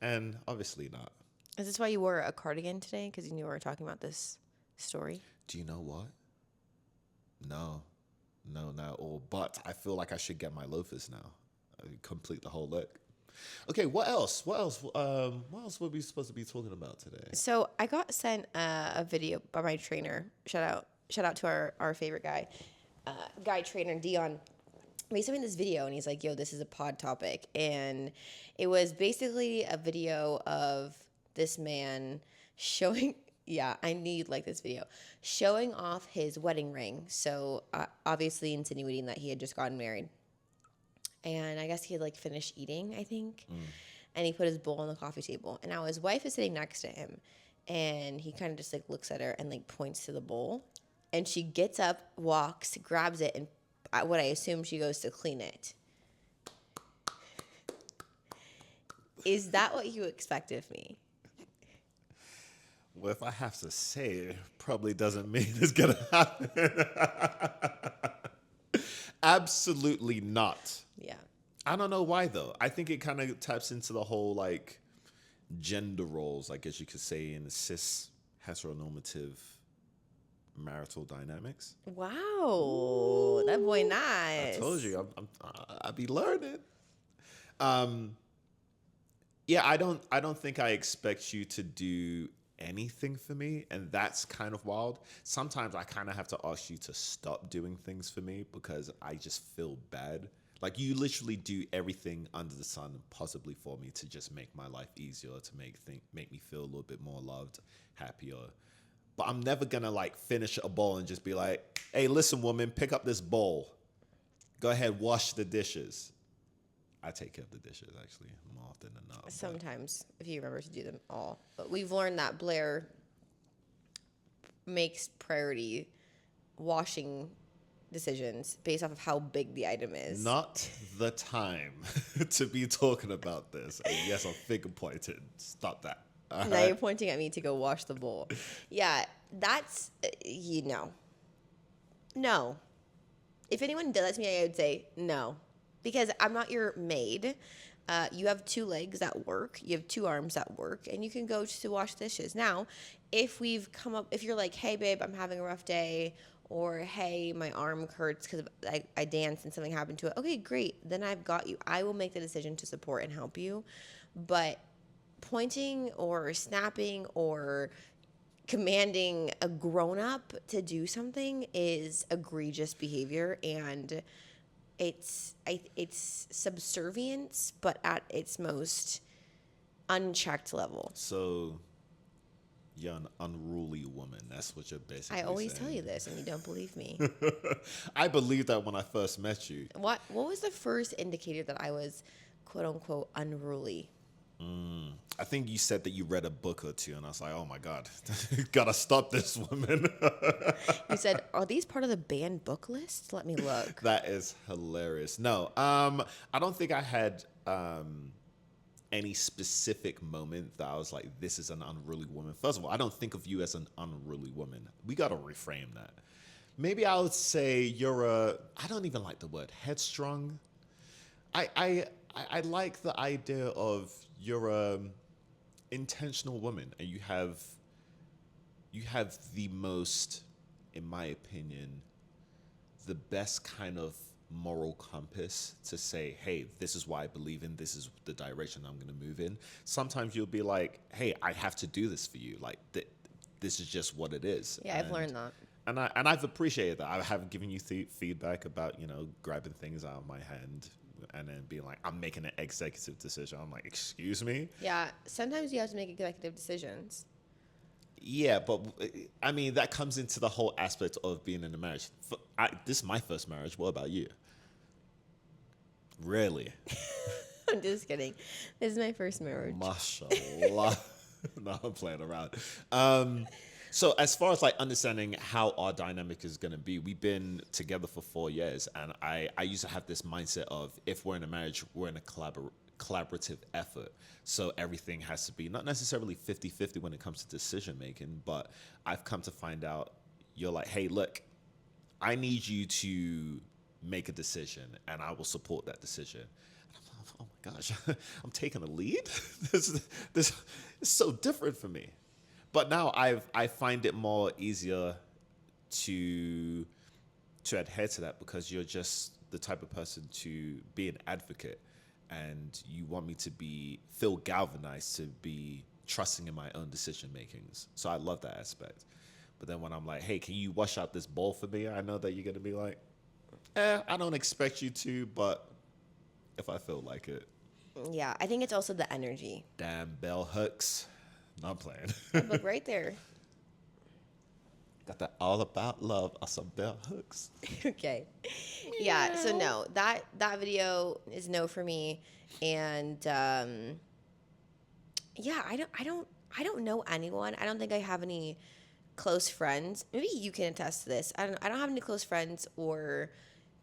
And obviously not. Is this why you wore a cardigan today? Because you knew we were talking about this story? Do you know what? No, not at all. But I feel like I should get my loafers now. Complete the whole look. Okay, what else? What else were we supposed to be talking about today? So I got sent a video by my trainer. Shout out to our favorite guy trainer, Dion. He sent me this video and he's like, yo, this is a pod topic. And it was basically a video of this man showing, yeah, I knew you'd like this video, showing off his wedding ring. So obviously insinuating that he had just gotten married. And I guess he had like finished eating, I think. And he put his bowl on the coffee table. And now his wife is sitting next to him. And he kind of just like looks at her and like points to the bowl. And she gets up, walks, grabs it, and what I assume she goes to clean it. Is that what you expect of me? Well, if I have to say it, probably doesn't mean it's going to happen. Absolutely not. Yeah. I don't know why, though. I think it kind of taps into the whole, like, gender roles, I guess you could say, in cis heteronormative marital dynamics. Wow. That boy nice. I told you, I be learning. Yeah, I don't think I expect you to do anything for me, and that's kind of wild. Sometimes I kind of have to ask you to stop doing things for me because I just feel bad. Like, you literally do everything under the sun possibly for me to just make my life easier, to make me feel a little bit more loved, happier. But I'm never gonna like finish a bowl and just be like, hey, listen, woman, pick up this bowl. Go ahead, wash the dishes. I take care of the dishes, actually, more often than not. Sometimes, if you remember to do them all. But we've learned that Blair makes priority washing decisions based off of how big the item is. Not the time to be talking about this. And yes, I'm finger pointing. Stop that. All now right? you're pointing at me to go wash the bowl. Yeah, that's, No. If anyone did that to me, I would say no. Because I'm not your maid. You have 2 legs that work. You have 2 arms that work. And you can go to wash dishes. Now, if you're like, hey, babe, I'm having a rough day. Or, hey, my arm hurts because I danced and something happened to it. Okay, great. Then I've got you. I will make the decision to support and help you. But pointing or snapping or commanding a grown-up to do something is egregious behavior, and it's subservience, but at its most unchecked level. So you're an unruly woman. That's what you're basically I always saying. tell you this, and you don't believe me. I believed that when I first met you. What was the first indicator that I was, quote unquote, unruly? I think you said that you read a book or 2, and I was like, oh my God, gotta stop this woman. You said, are these part of the banned book list? Let me look. That is hilarious. No, I don't think I had any specific moment that I was like, this is an unruly woman. First of all, I don't think of you as an unruly woman. We gotta reframe that. Maybe I would say I don't even like the word headstrong. I like the idea of you're a intentional woman, and you have the most, in my opinion, the best kind of moral compass to say, hey, this is what I believe in, this is the direction I'm going to move in. Sometimes you'll be like, hey, I have to do this for you. Like, this is just what it is. Yeah, I've learned that. And I've appreciated that. I have given you feedback about, grabbing things out of my hand, and then being like, I'm making an executive decision. I'm like, excuse me? Yeah, sometimes you have to make executive decisions. Yeah, but I mean, that comes into the whole aspect of being in a marriage. This is my first marriage. What about you? Really? I'm just kidding. This is my first marriage. Mashallah. No, I'm playing around. So as far as like understanding how our dynamic is going to be, we've been together for 4 years, and I used to have this mindset of, if we're in a marriage, we're in a collaborative effort. So everything has to be not necessarily 50-50 when it comes to decision making, but I've come to find out, you're like, hey, look, I need you to make a decision and I will support that decision. Oh my gosh, I'm taking a lead? This is so different for me. But now I find it more easier to adhere to that, because you're just the type of person to be an advocate, and you want me to feel galvanized to be trusting in my own decision makings. So I love that aspect. But then when I'm like, hey, can you wash out this bowl for me? I know that you're gonna be like, I don't expect you to, but if I feel like it. Yeah, I think it's also the energy. Damn bell hooks. No, I'm playing. Look right there. Got that all about love or some bell hooks. Okay. Yeah, so no, that video is no for me. And yeah, I don't know anyone. I don't think I have any close friends. Maybe you can attest to this. I don't have any close friends or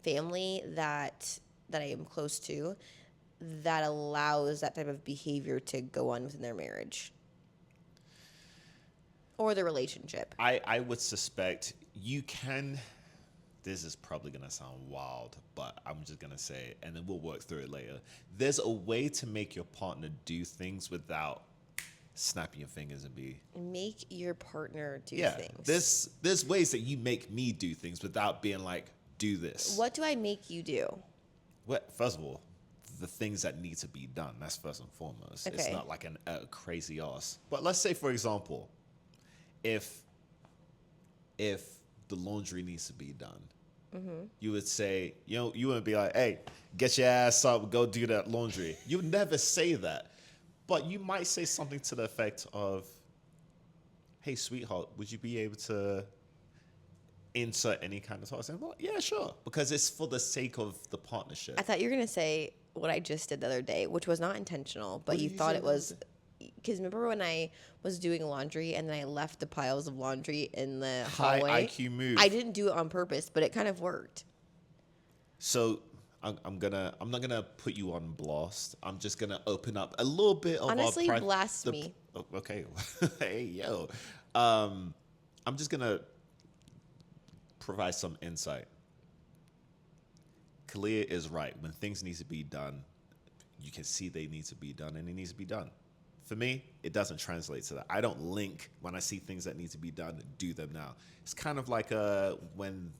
family that I am close to that allows that type of behavior to go on within their marriage or the relationship. I would suspect you can. This is probably going to sound wild, but I'm just going to say it, and then we'll work through it later. There's a way to make your partner do things without snapping your fingers and be... Make your partner do things. There's ways that you make me do things without being like, do this. What do I make you do? Well, first of all, the things that need to be done. That's first and foremost. Okay. It's not like a crazy ass. But let's say, for example, if the laundry needs to be done, you would say, you wouldn't be like, hey, get your ass up, go do that laundry. You would never say that. But you might say something to the effect of, hey, sweetheart, would you be able to insert any kind of task? And I'm like, yeah, sure. Because it's for the sake of the partnership. I thought you were going to say what I just did the other day, which was not intentional, but you thought it was... Because remember when I was doing laundry and then I left the piles of laundry in the hallway? High IQ move. I didn't do it on purpose, but it kind of worked. So I'm not gonna put you on blast. I'm just gonna open up a little bit of honestly, blast me. Okay, hey yo, I'm just gonna provide some insight. Khalia is right. When things need to be done, you can see they need to be done, and it needs to be done. For me, it doesn't translate to that. I don't link when I see things that need to be done, do them now. It's kind of like when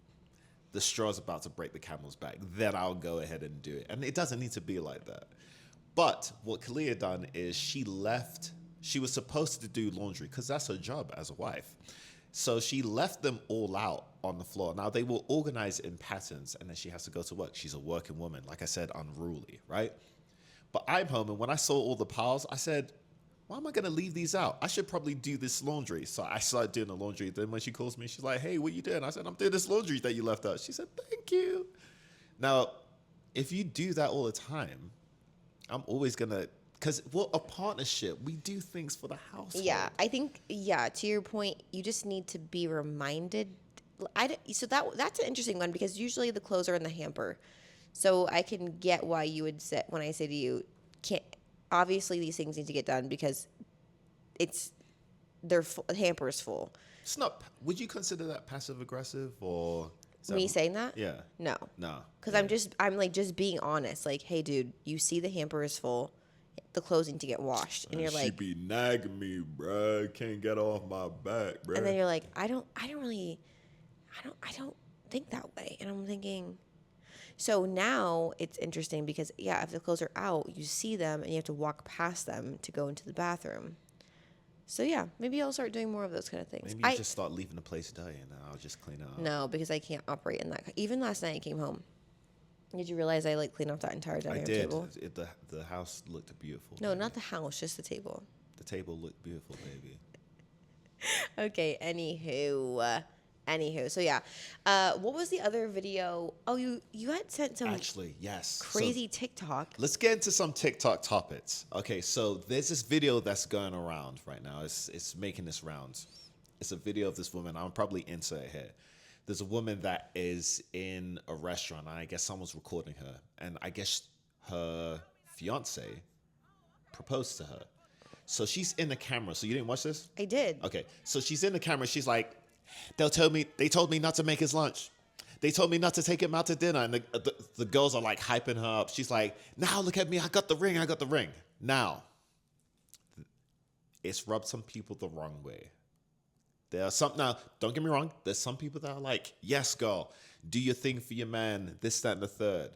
the straw's about to break the camel's back, then I'll go ahead and do it. And it doesn't need to be like that. But what Khalia done is she was supposed to do laundry because that's her job as a wife. So she left them all out on the floor. Now, they were organized in patterns, and then she has to go to work. She's a working woman, like I said, unruly, right? But I'm home, and when I saw all the piles, I said, why am I going to leave these out? I should probably do this laundry. So I started doing the laundry. Then when she calls me, she's like, hey, what you doing? I said, I'm doing this laundry that you left out. She said, thank you. Now, if you do that all the time, I'm always going to, because we're a partnership. We do things for the household. Yeah, I think, to your point, you just need to be reminded. So that's an interesting one, because usually the clothes are in the hamper. So I can get why you would say, when I say to you, obviously these things need to get done because the hamper is full. It's not. Would you consider that passive aggressive or? Me saying that? Yeah. No. Because yeah. I'm just being honest. Like, hey, dude, you see the hamper is full. The clothes need to get washed, and you're like, she be nagging me, bruh. Can't get off my back, bruh. And then you're like, I don't think that way, and I'm thinking. So now it's interesting because, if the clothes are out, you see them and you have to walk past them to go into the bathroom. So, maybe I'll start doing more of those kind of things. Maybe you just start leaving the place dirty and I'll just clean it up. No, because I can't operate in that. Even last night I came home. Did you realize I like cleaned off that entire I dining room did. table? The house looked beautiful. No, baby. not the house, just the table. The table looked beautiful, baby. Okay, anywho. So yeah. What was the other video? Oh, you had sent some Actually, yes. crazy TikTok. Let's get into some TikTok topics. Okay, so there's this video that's going around right now. It's making its rounds. It's a video of this woman. I'll probably insert it here. There's a woman that is in a restaurant, and I guess someone's recording her. And I guess her fiance proposed to her. So she's in the camera. So you didn't watch this? I did. Okay, so she's in the camera. She's like, they told me not to make his lunch. They told me not to take him out to dinner. And the girls are like hyping her up. She's like, now look at me. I got the ring. Now, it's rubbed some people the wrong way. Now, don't get me wrong. There's some people that are like, yes, girl, do your thing for your man, this, that, and the third.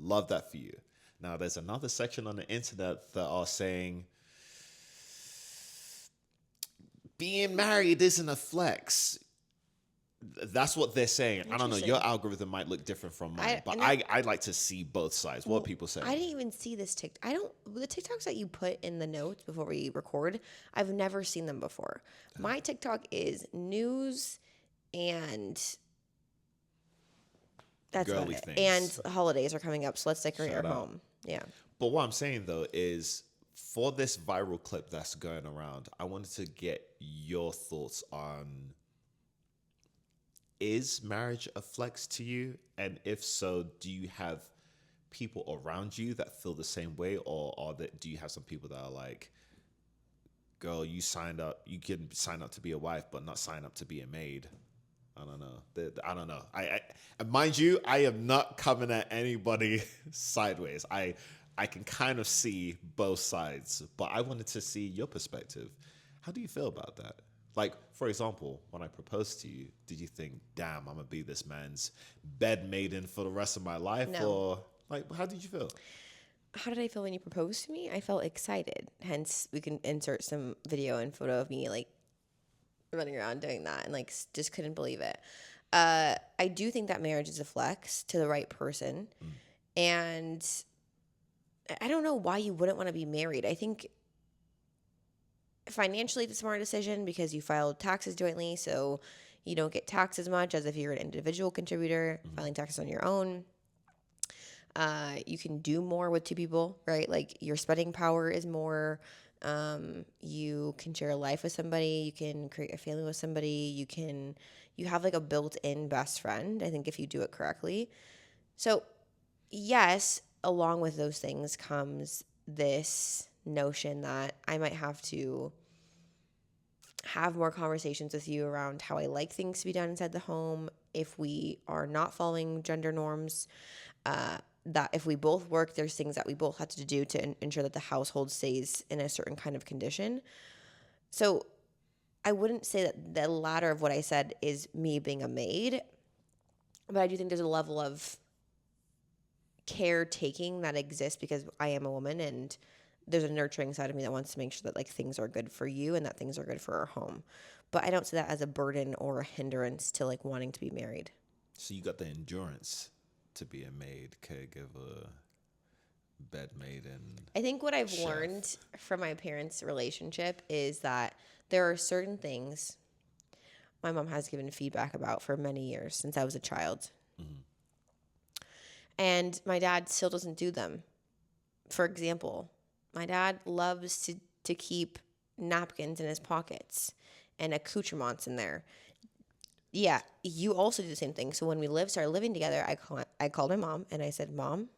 Love that for you. Now, there's another section on the internet that are saying, being married isn't a flex. That's what they're saying. I don't know. Your algorithm might look different from mine, but I'd like to see both sides. What people say. I didn't even see this TikTok. The TikToks that you put in the notes before we record, I've never seen them before. My TikTok is news and that's about it. And holidays are coming up, so let's decorate our home. Yeah. But what I'm saying though is, for this viral clip that's going around, I wanted to get your thoughts on, is marriage a flex to you? And if so, do you have people around you that feel the same way? Or do you have some people that are like, girl, you can sign up to be a wife, but not sign up to be a maid? I don't know. I don't know. I mind you, I am not coming at anybody sideways. I can kind of see both sides, but I wanted to see your perspective. How do you feel about that? Like, for example, when I proposed to you, did you think, damn, I'm going to be this man's bed maiden for the rest of my life? No. Or, like, how did you feel? How did I feel when you proposed to me? I felt excited. Hence, we can insert some video and photo of me, like, running around doing that and, like, just couldn't believe it. I do think that marriage is a flex to the right person. And I don't know why you wouldn't want to be married. I think financially it's a smart decision because you filed taxes jointly, so you don't get taxed as much as if you're an individual contributor filing taxes on your own. You can do more with two people, right? Like, your spending power is more. You can share a life with somebody. You can create a family with somebody. You have like a built-in best friend, I think, if you do it correctly. So yes, along with those things comes this notion that I might have to have more conversations with you around how I like things to be done inside the home. If we are not following gender norms, that if we both work, there's things that we both have to do to ensure that the household stays in a certain kind of condition. So I wouldn't say that the latter of what I said is me being a maid, but I do think there's a level of caretaking that exists because I am a woman, and there's a nurturing side of me that wants to make sure that, like, things are good for you and that things are good for our home. But I don't see that as a burden or a hindrance to, like, wanting to be married. So you got the endurance to be a maid, caregiver, bed maiden. I think what I've chef. learned from my parents' relationship is that there are certain things my mom has given feedback about for many years since I was a child. And my dad still doesn't do them. For example, my dad loves to keep napkins in his pockets and accoutrements in there. Yeah, you also do the same thing. So when we started living together, I called my mom and I said, Mom,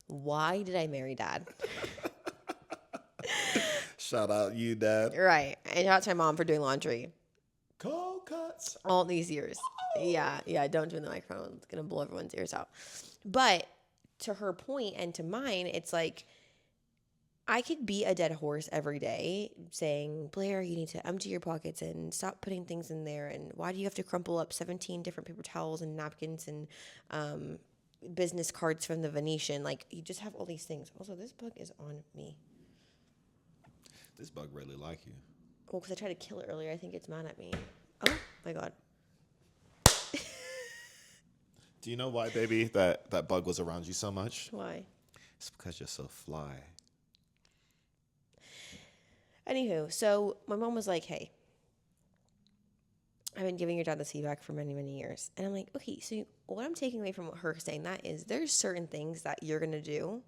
why did I marry Dad? Shout out you, Dad. Right. And shout out to my mom for doing laundry. Cold cuts. All these years. Yeah, don't do it in the microphone. It's going to blow everyone's ears out. But to her point and to mine, it's like, I could be a dead horse every day saying, Blair, you need to empty your pockets and stop putting things in there. And why do you have to crumple up 17 different paper towels and napkins and business cards from the Venetian? Like, you just have all these things. Also, this bug is on me. This bug really like you. Well, because I tried to kill it earlier. I think it's mad at me. Oh, my God. Do you know why, baby, that bug was around you so much? Why? It's because you're so fly. Anywho, so my mom was like, hey, I've been giving your dad this feedback for many, many years. And I'm like, okay, so what I'm taking away from her saying that is there's certain things that you're going to do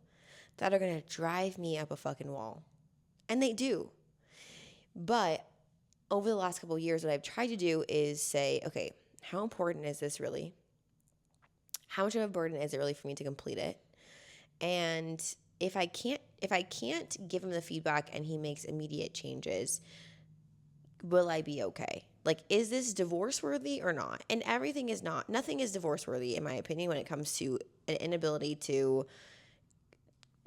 that are going to drive me up a fucking wall. And they do. But over the last couple of years, what I've tried to do is say, okay, how important is this really? How much of a burden is it really for me to complete it? And if I can't give him the feedback and he makes immediate changes, will I be okay? Like, is this divorce worthy or not? And everything is not. Nothing is divorce worthy, in my opinion, when it comes to an inability to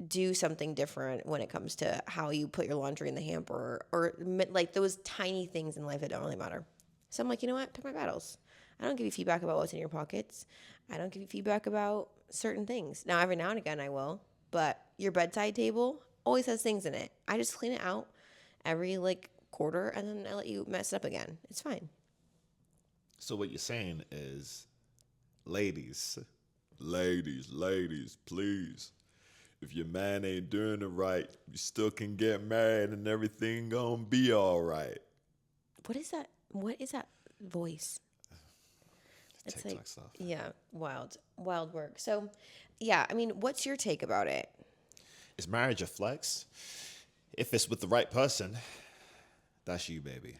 do something different when it comes to how you put your laundry in the hamper or like those tiny things in life that don't really matter. So I'm like, you know what? Pick my battles. I don't give you feedback about what's in your pockets. I don't give you feedback about certain things. Now, every now and again I will, but your bedside table always has things in it. I just clean it out every quarter and then I let you mess it up again. It's fine. So what you're saying is, ladies, please. If your man ain't doing it right, you still can get married and everything gonna be all right. What is that? What is that voice? It's TikTok stuff. Yeah, wild work. So, yeah, I mean, what's your take about it? Is marriage a flex? If it's with the right person, that's you, baby.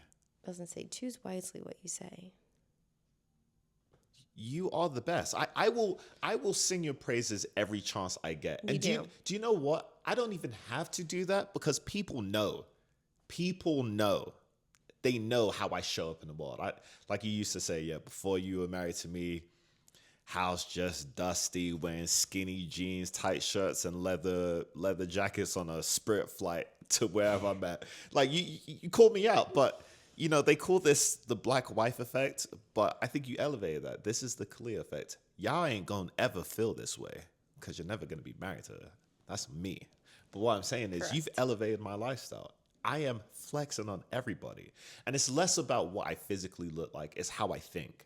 Doesn't say choose wisely what you say. You are the best. I will sing your praises every chance I get. And do you know what? I don't even have to do that because people know. People know. They know how I show up in the world. Like you used to say, yeah, before you were married to me, house just dusty, wearing skinny jeans, tight shirts, and leather jackets on a Spirit flight to wherever I'm at. Like you called me out, but you know, they call this the black wife effect, but I think you elevated that. This is the Khalia effect. Y'all ain't gonna ever feel this way because you're never gonna be married to her. That's me. But what I'm saying is Correct. You've elevated my lifestyle. I am flexing on everybody. And it's less about what I physically look like, it's how I think.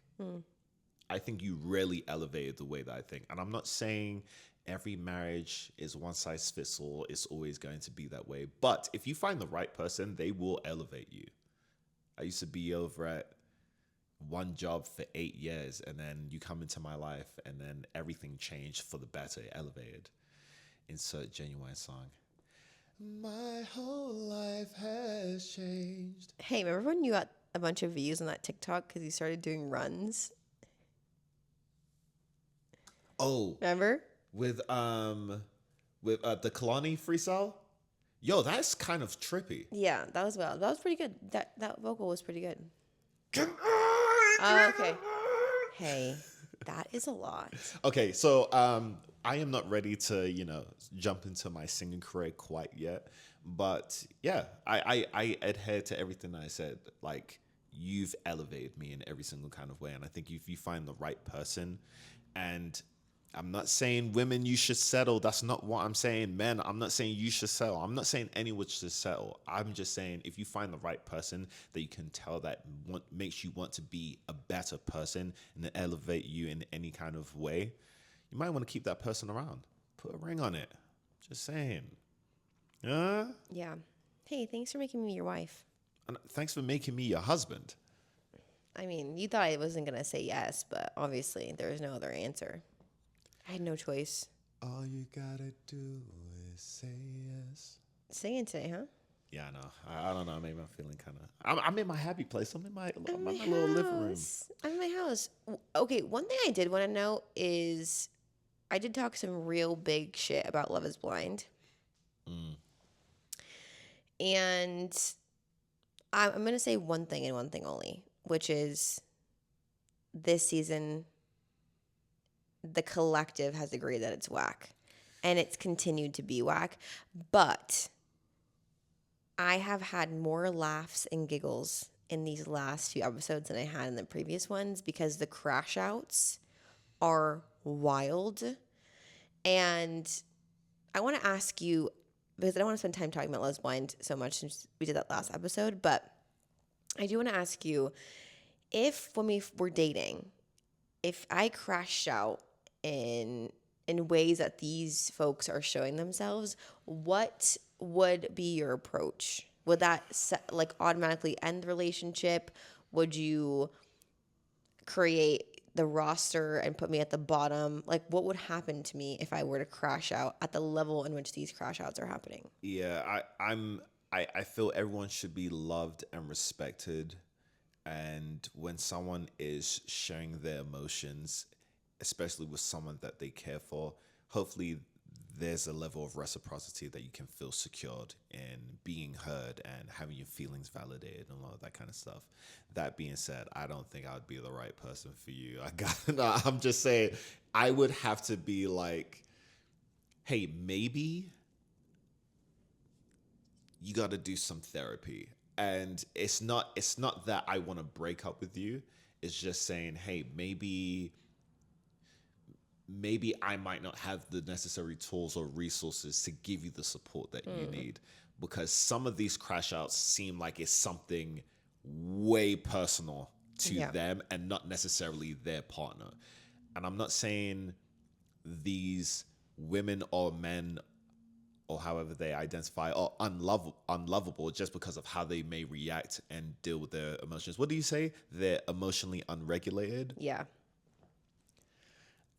I think you really elevated the way that I think. And I'm not saying every marriage is one size fits all. It's always going to be that way. But if you find the right person, they will elevate you. I used to be over at one job for 8 years, and then you come into my life, and then everything changed for the better, elevated. Insert genuine song. My whole life has changed. Hey, remember when you got a bunch of views on that TikTok because you started doing runs? Oh, Remember? with the Kalani freestyle? Yo, that's kind of trippy. Yeah, that was well. That was pretty good. That vocal was pretty good. Okay. Hey, that is a lot. Okay, so I am not ready to, jump into my singing career quite yet. But yeah, I adhere to everything I said. Like, you've elevated me in every single kind of way. And I think if you find the right person, and I'm not saying women, you should settle. That's not what I'm saying. Men, I'm not saying you should settle. I'm not saying anyone should settle. I'm just saying if you find the right person that you can tell that makes you want to be a better person and elevate you in any kind of way, you might want to keep that person around. Put a ring on it. Just saying. Yeah. Hey, thanks for making me your wife. And thanks for making me your husband. I mean, you thought I wasn't going to say yes, but obviously there was no other answer. I had no choice. All you gotta do is say yes. Singing today, huh? Yeah, I know. I don't know. Maybe I'm feeling kind of... I'm in my happy place. I'm in my little living room. I'm in my house. Okay, one thing I did want to know is I did talk some real big shit about Love is Blind. And I'm going to say one thing and one thing only, which is this season, the collective has agreed that it's whack. And it's continued to be whack. But I have had more laughs and giggles in these last few episodes than I had in the previous ones because the crash outs are wild. And I want to ask you, because I don't want to spend time talking about Love is Blind so much since we did that last episode, but I do want to ask you, if when we were dating, if I crashed out in ways that these folks are showing themselves, what would be your approach? Would that like automatically end the relationship? Would you create the roster and put me at the bottom? Like, what would happen to me if I were to crash out at the level in which these crash outs are happening? Yeah, I feel everyone should be loved and respected. And when someone is sharing their emotions, especially with someone that they care for, hopefully there's a level of reciprocity that you can feel secured in being heard and having your feelings validated and all of that kind of stuff. That being said, I don't think I would be the right person for you. I'm just saying, I would have to be like, hey, maybe you got to do some therapy. And it's not that I want to break up with you. It's just saying, hey, maybe I might not have the necessary tools or resources to give you the support that you need, because some of these crash outs seem like it's something way personal to them and not necessarily their partner. And I'm not saying these women or men or however they identify are unlovable just because of how they may react and deal with their emotions. What do you say? They're emotionally unregulated? Yeah.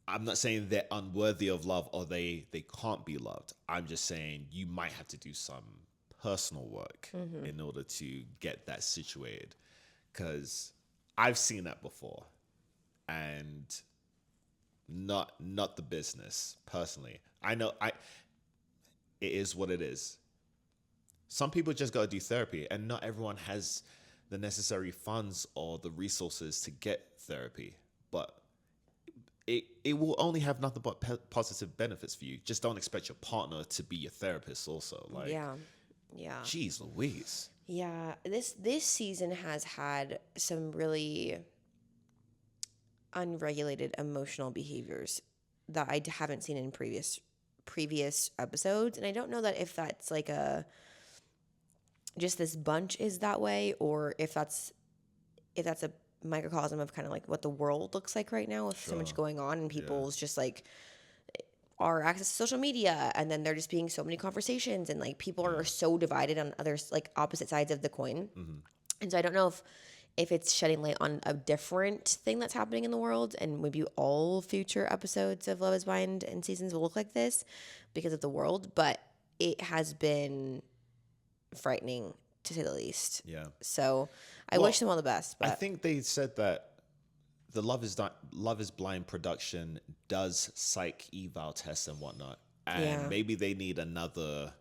I'm not saying they're unworthy of love or they can't be loved. I'm just saying you might have to do some personal work in order to get that situated. Because I've seen that before. And not the business, personally. I know it is what it is. Some people just got to do therapy, and not everyone has the necessary funds or the resources to get therapy. But it will only have nothing but positive benefits for you. Just don't expect your partner to be your therapist also. Like, Yeah. Jeez Louise. Yeah. This season has had some really unregulated emotional behaviors that I haven't seen in previous episodes. And I don't know that if that's like just this bunch is that way, or if that's a microcosm of kind of like what the world looks like right now with so much going on and people's just like our access to social media, and then there just being so many conversations, and like people are so divided on other like opposite sides of the coin. And so I don't know if it's shedding light on a different thing that's happening in the world, and maybe all future episodes of Love is Blind and seasons will look like this because of the world, but it has been frightening to say the least. Yeah. So I wish them all the best. But I think they said that the Love is Blind production does psych eval tests and whatnot, and maybe they need another.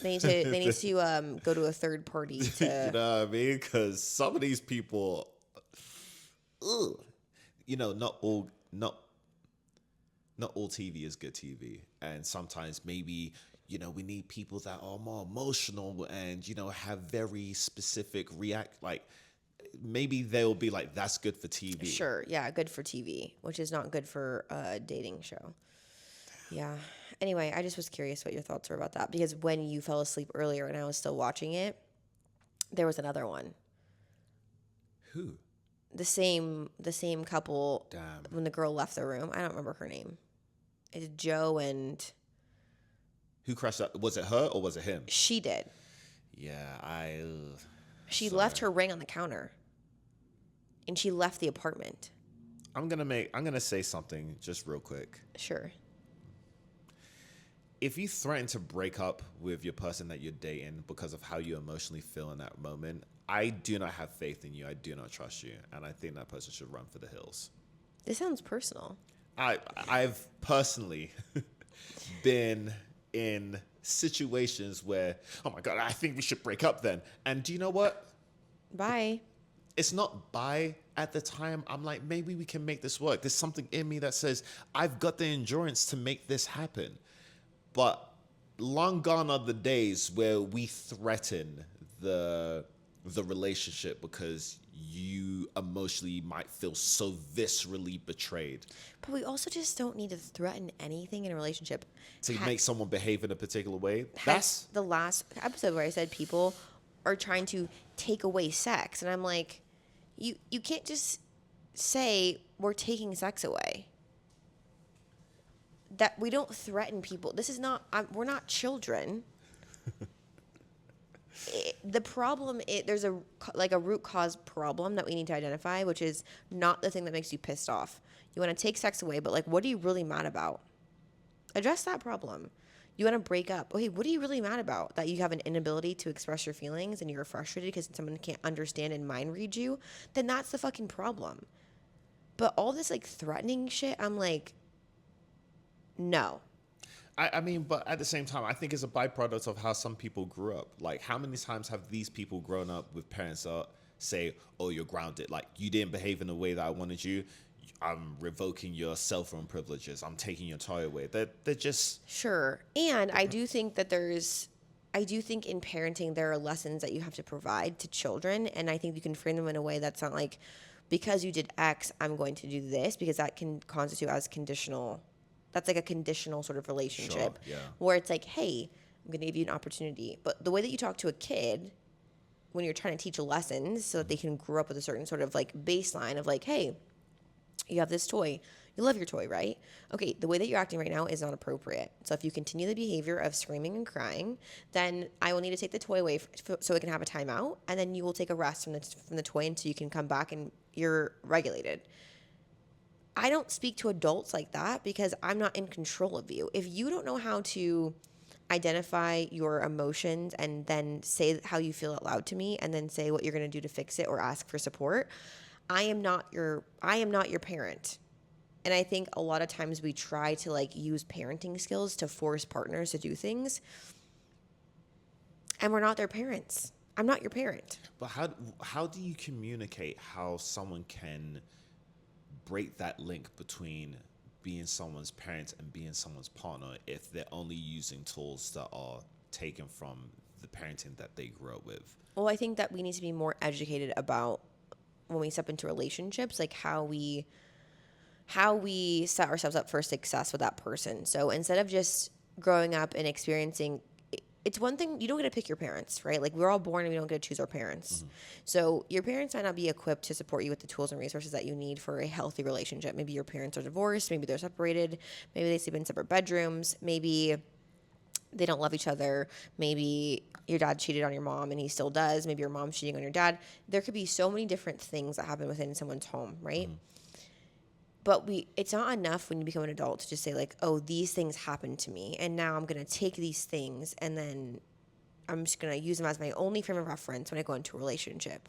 They need to go to a third party to. You know what I mean? Because some of these people, not all TV is good TV, and sometimes maybe we need people that are more emotional and have very specific react. Like maybe they'll be like, that's good for TV. Sure, yeah, good for TV, which is not good for a dating show. Yeah. Anyway, I just was curious what your thoughts were about that, because when you fell asleep earlier and I was still watching it, there was another one. Who? The same couple. Damn. When the girl left the room, I don't remember her name. It's Joe and. Who crashed out? Was it her or was it him? She did. Yeah, She left her ring on the counter, and she left the apartment. I'm gonna say something just real quick. Sure. If you threaten to break up with your person that you're dating because of how you emotionally feel in that moment, I do not have faith in you. I do not trust you, and I think that person should run for the hills. This sounds personal. I've personally been in situations where, oh my God, I think we should break up then. And do you know what? Bye. It's not bye. At the time, I'm like, maybe we can make this work. There's something in me that says, I've got the endurance to make this happen. But long gone are the days where we threaten the relationship because you emotionally might feel so viscerally betrayed. But we also just don't need to threaten anything in a relationship. To make someone behave in a particular way. That's the last episode where I said people are trying to take away sex. And I'm like, you can't just say we're taking sex away. that we don't threaten people. This is not, we're not children. The problem, there's a root cause problem that we need to identify, which is not the thing that makes you pissed off. You want to take sex away, but like, what are you really mad about? Address that problem. You want to break up. Okay, what are you really mad about? That you have an inability to express your feelings and you're frustrated because someone can't understand and mind read you? Then that's the fucking problem. But all this like threatening shit, I'm like, no. I mean, but at the same time, I think it's a byproduct of how some people grew up. Like, how many times have these people grown up with parents that say, oh, you're grounded. Like, you didn't behave in the way that I wanted you. I'm revoking your cell phone privileges. I'm taking your toy away. They're just... Sure. And I do think that I do think in parenting, there are lessons that you have to provide to children. And I think you can frame them in a way that's not like, because you did X, I'm going to do this, because that can constitute as conditional. That's like a conditional sort of relationship. Sure, yeah. Where it's like, hey, I'm going to give you an opportunity. But the way that you talk to a kid when you're trying to teach lessons so that they can grow up with a certain sort of like baseline of like, hey, you have this toy. You love your toy, right? Okay, the way that you're acting right now is not appropriate. So if you continue the behavior of screaming and crying, then I will need to take the toy away so it can have a timeout, and then you will take a rest from the toy until you can come back and you're regulated. I don't speak to adults like that because I'm not in control of you. If you don't know how to identify your emotions and then say how you feel out loud to me and then say what you're going to do to fix it or ask for support, I am not your parent. And I think a lot of times we try to like use parenting skills to force partners to do things, and we're not their parents. I'm not your parent. But how do you communicate how someone can break that link between being someone's parent and being someone's partner if they're only using tools that are taken from the parenting that they grew up with? Well, I think that we need to be more educated about when we step into relationships, like how we set ourselves up for success with that person. So instead of just growing up and experiencing, it's one thing, you don't get to pick your parents, right? Like we're all born and we don't get to choose our parents. Mm-hmm. So your parents might not be equipped to support you with the tools and resources that you need for a healthy relationship. Maybe your parents are divorced, maybe they're separated, maybe they sleep in separate bedrooms, maybe they don't love each other, maybe your dad cheated on your mom and he still does, maybe your mom's cheating on your dad. There could be so many different things that happen within someone's home, right? Mm-hmm. But it's not enough when you become an adult to just say like, oh, these things happened to me, and now I'm going to take these things and then I'm just going to use them as my only frame of reference when I go into a relationship.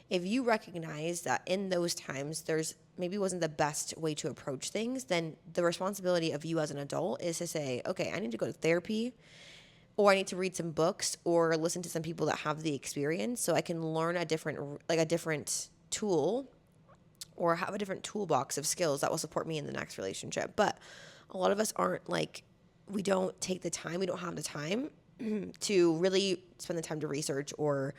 If you recognize that in those times there's maybe wasn't the best way to approach things, then the responsibility of you as an adult is to say, okay, I need to go to therapy, or I need to read some books or listen to some people that have the experience so I can learn a different tool or have a different toolbox of skills that will support me in the next relationship. But a lot of us aren't like, we don't take the time, we don't have the time to really spend the time to research or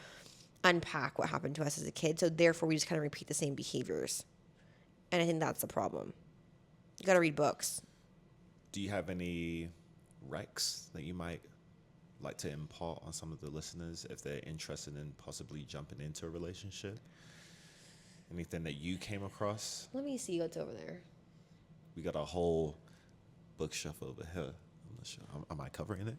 unpack what happened to us as a kid. So therefore we just kind of repeat the same behaviors. And I think that's the problem. You got to read books. Do you have any recs that you might like to impart on some of the listeners if they're interested in possibly jumping into a relationship? Anything that you came across? Let me see what's over there. We got a whole bookshelf over here. I'm not sure. Am I covering it?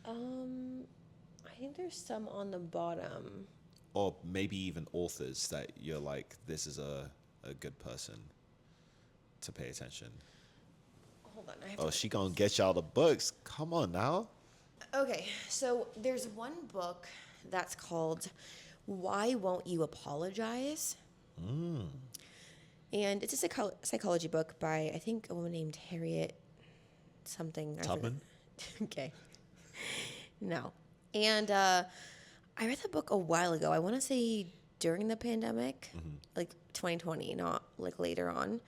I think there's some on the bottom. Or maybe even authors that you're like, this is a good person to pay attention. Hold on. She gonna get y'all the books. Come on now. Okay, so there's one book that's called Why Won't You Apologize? And it's a psychology book by, I think, a woman named Harriet something. Tubman? Okay. No. And I read that book a while ago. I want to say during the pandemic, like 2020, not like later on.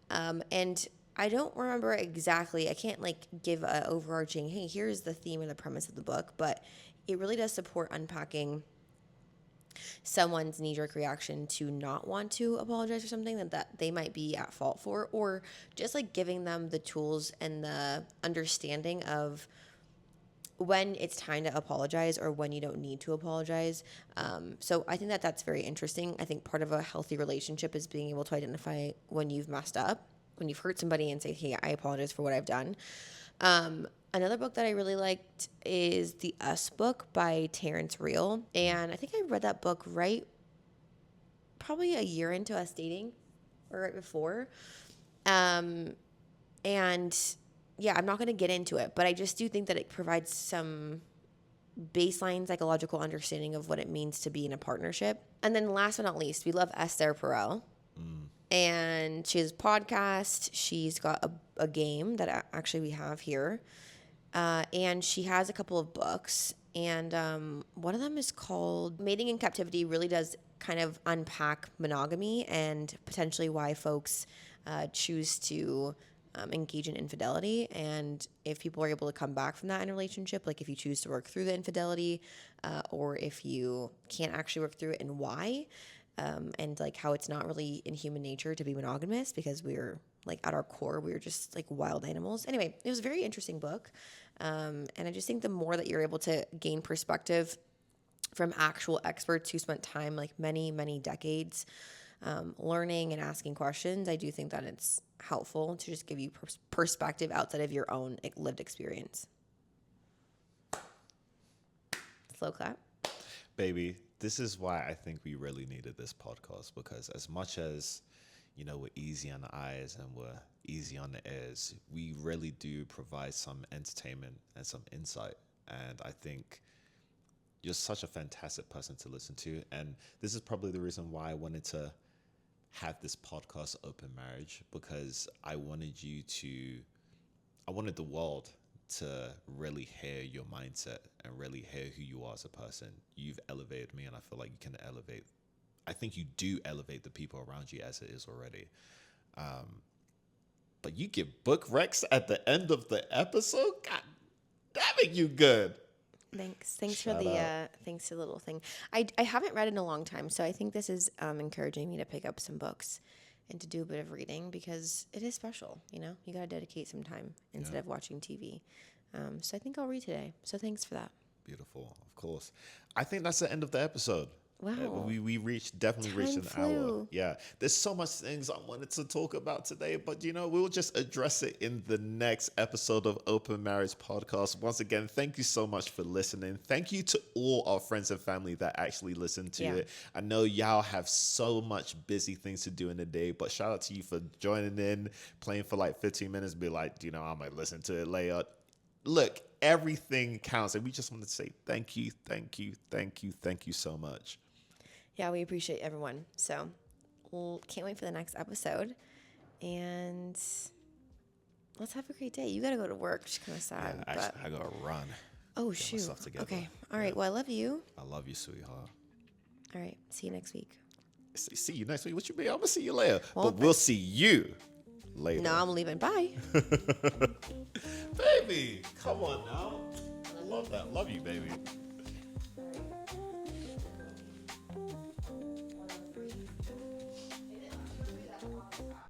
And I don't remember exactly. I can't like give a overarching, hey, here's the theme or the premise of the book, but it really does support unpacking someone's knee-jerk reaction to not want to apologize for something that they might be at fault for, or just like giving them the tools and the understanding of when it's time to apologize or when you don't need to apologize. So I think that that's very interesting. I think part of a healthy relationship is being able to identify when you've messed up, when you've hurt somebody and say, hey, I apologize for what I've done. Another book that I really liked is the Us book by Terrence. And I think I read that book probably a year into us dating or right before. And yeah, I'm not going to get into it, but I just do think that it provides some baseline psychological understanding of what it means to be in a partnership. And then last but not least, we love Esther Perel. And she has a podcast. She's got a game that actually we have here. And she has a couple of books. And one of them is called Mating in Captivity. Really does kind of unpack monogamy and potentially why folks choose to engage in infidelity, and if people are able to come back from that in a relationship, like if you choose to work through the infidelity, or if you can't actually work through it, and why, and like how it's not really in human nature to be monogamous, because we're like at our core we're just like wild animals. Anyway, it was a very interesting book, and I just think the more that you're able to gain perspective from actual experts who spent time, like many decades, learning and asking questions, I do think that it's helpful to just give you perspective outside of your own lived experience. Slow clap. Baby, this is why I think we really needed this podcast, because as much as, you know, we're easy on the eyes and we're easy on the ears, we really do provide some entertainment and some insight. And I think you're such a fantastic person to listen to. And this is probably the reason why I wanted to have this podcast, Open Marriage, because I wanted the world to really hear your mindset and really hear who you are as a person. You've elevated me, and I feel like you can I think you do elevate the people around you as it is already. But you give book recs at the end of the episode? God damn it, you good. Thanks for the little thing. I haven't read in a long time, so I think this is encouraging me to pick up some books and to do a bit of reading, because it is special. You know, you got to dedicate some time instead of watching TV. So I think I'll read today. So thanks for that. Beautiful, of course. I think that's the end of the episode. Wow. We definitely reached an hour. Yeah. There's so much things I wanted to talk about today, but, you know, we'll just address it in the next episode of Open Marriage Podcast. Once again, thank you so much for listening. Thank you to all our friends and family that actually listen to it. I know y'all have so much busy things to do in the day, but shout out to you for joining in, playing for like 15 minutes, be like, you know, I might listen to it later. Look, everything counts. And we just want to say thank you so much. Yeah, we appreciate everyone. So can't wait for the next episode. And let's have a great day. You got to go to work. Just kind of sad. Yeah, actually, I got to run. Oh, shoot. Okay. All right. Well, I love you. I love you, sweetheart. All right. See you next week. See you next week. What you mean? I'm going to see you later. Well, but we'll see you later. No, I'm leaving. Bye. Baby, come on now. I love that. Love you, baby.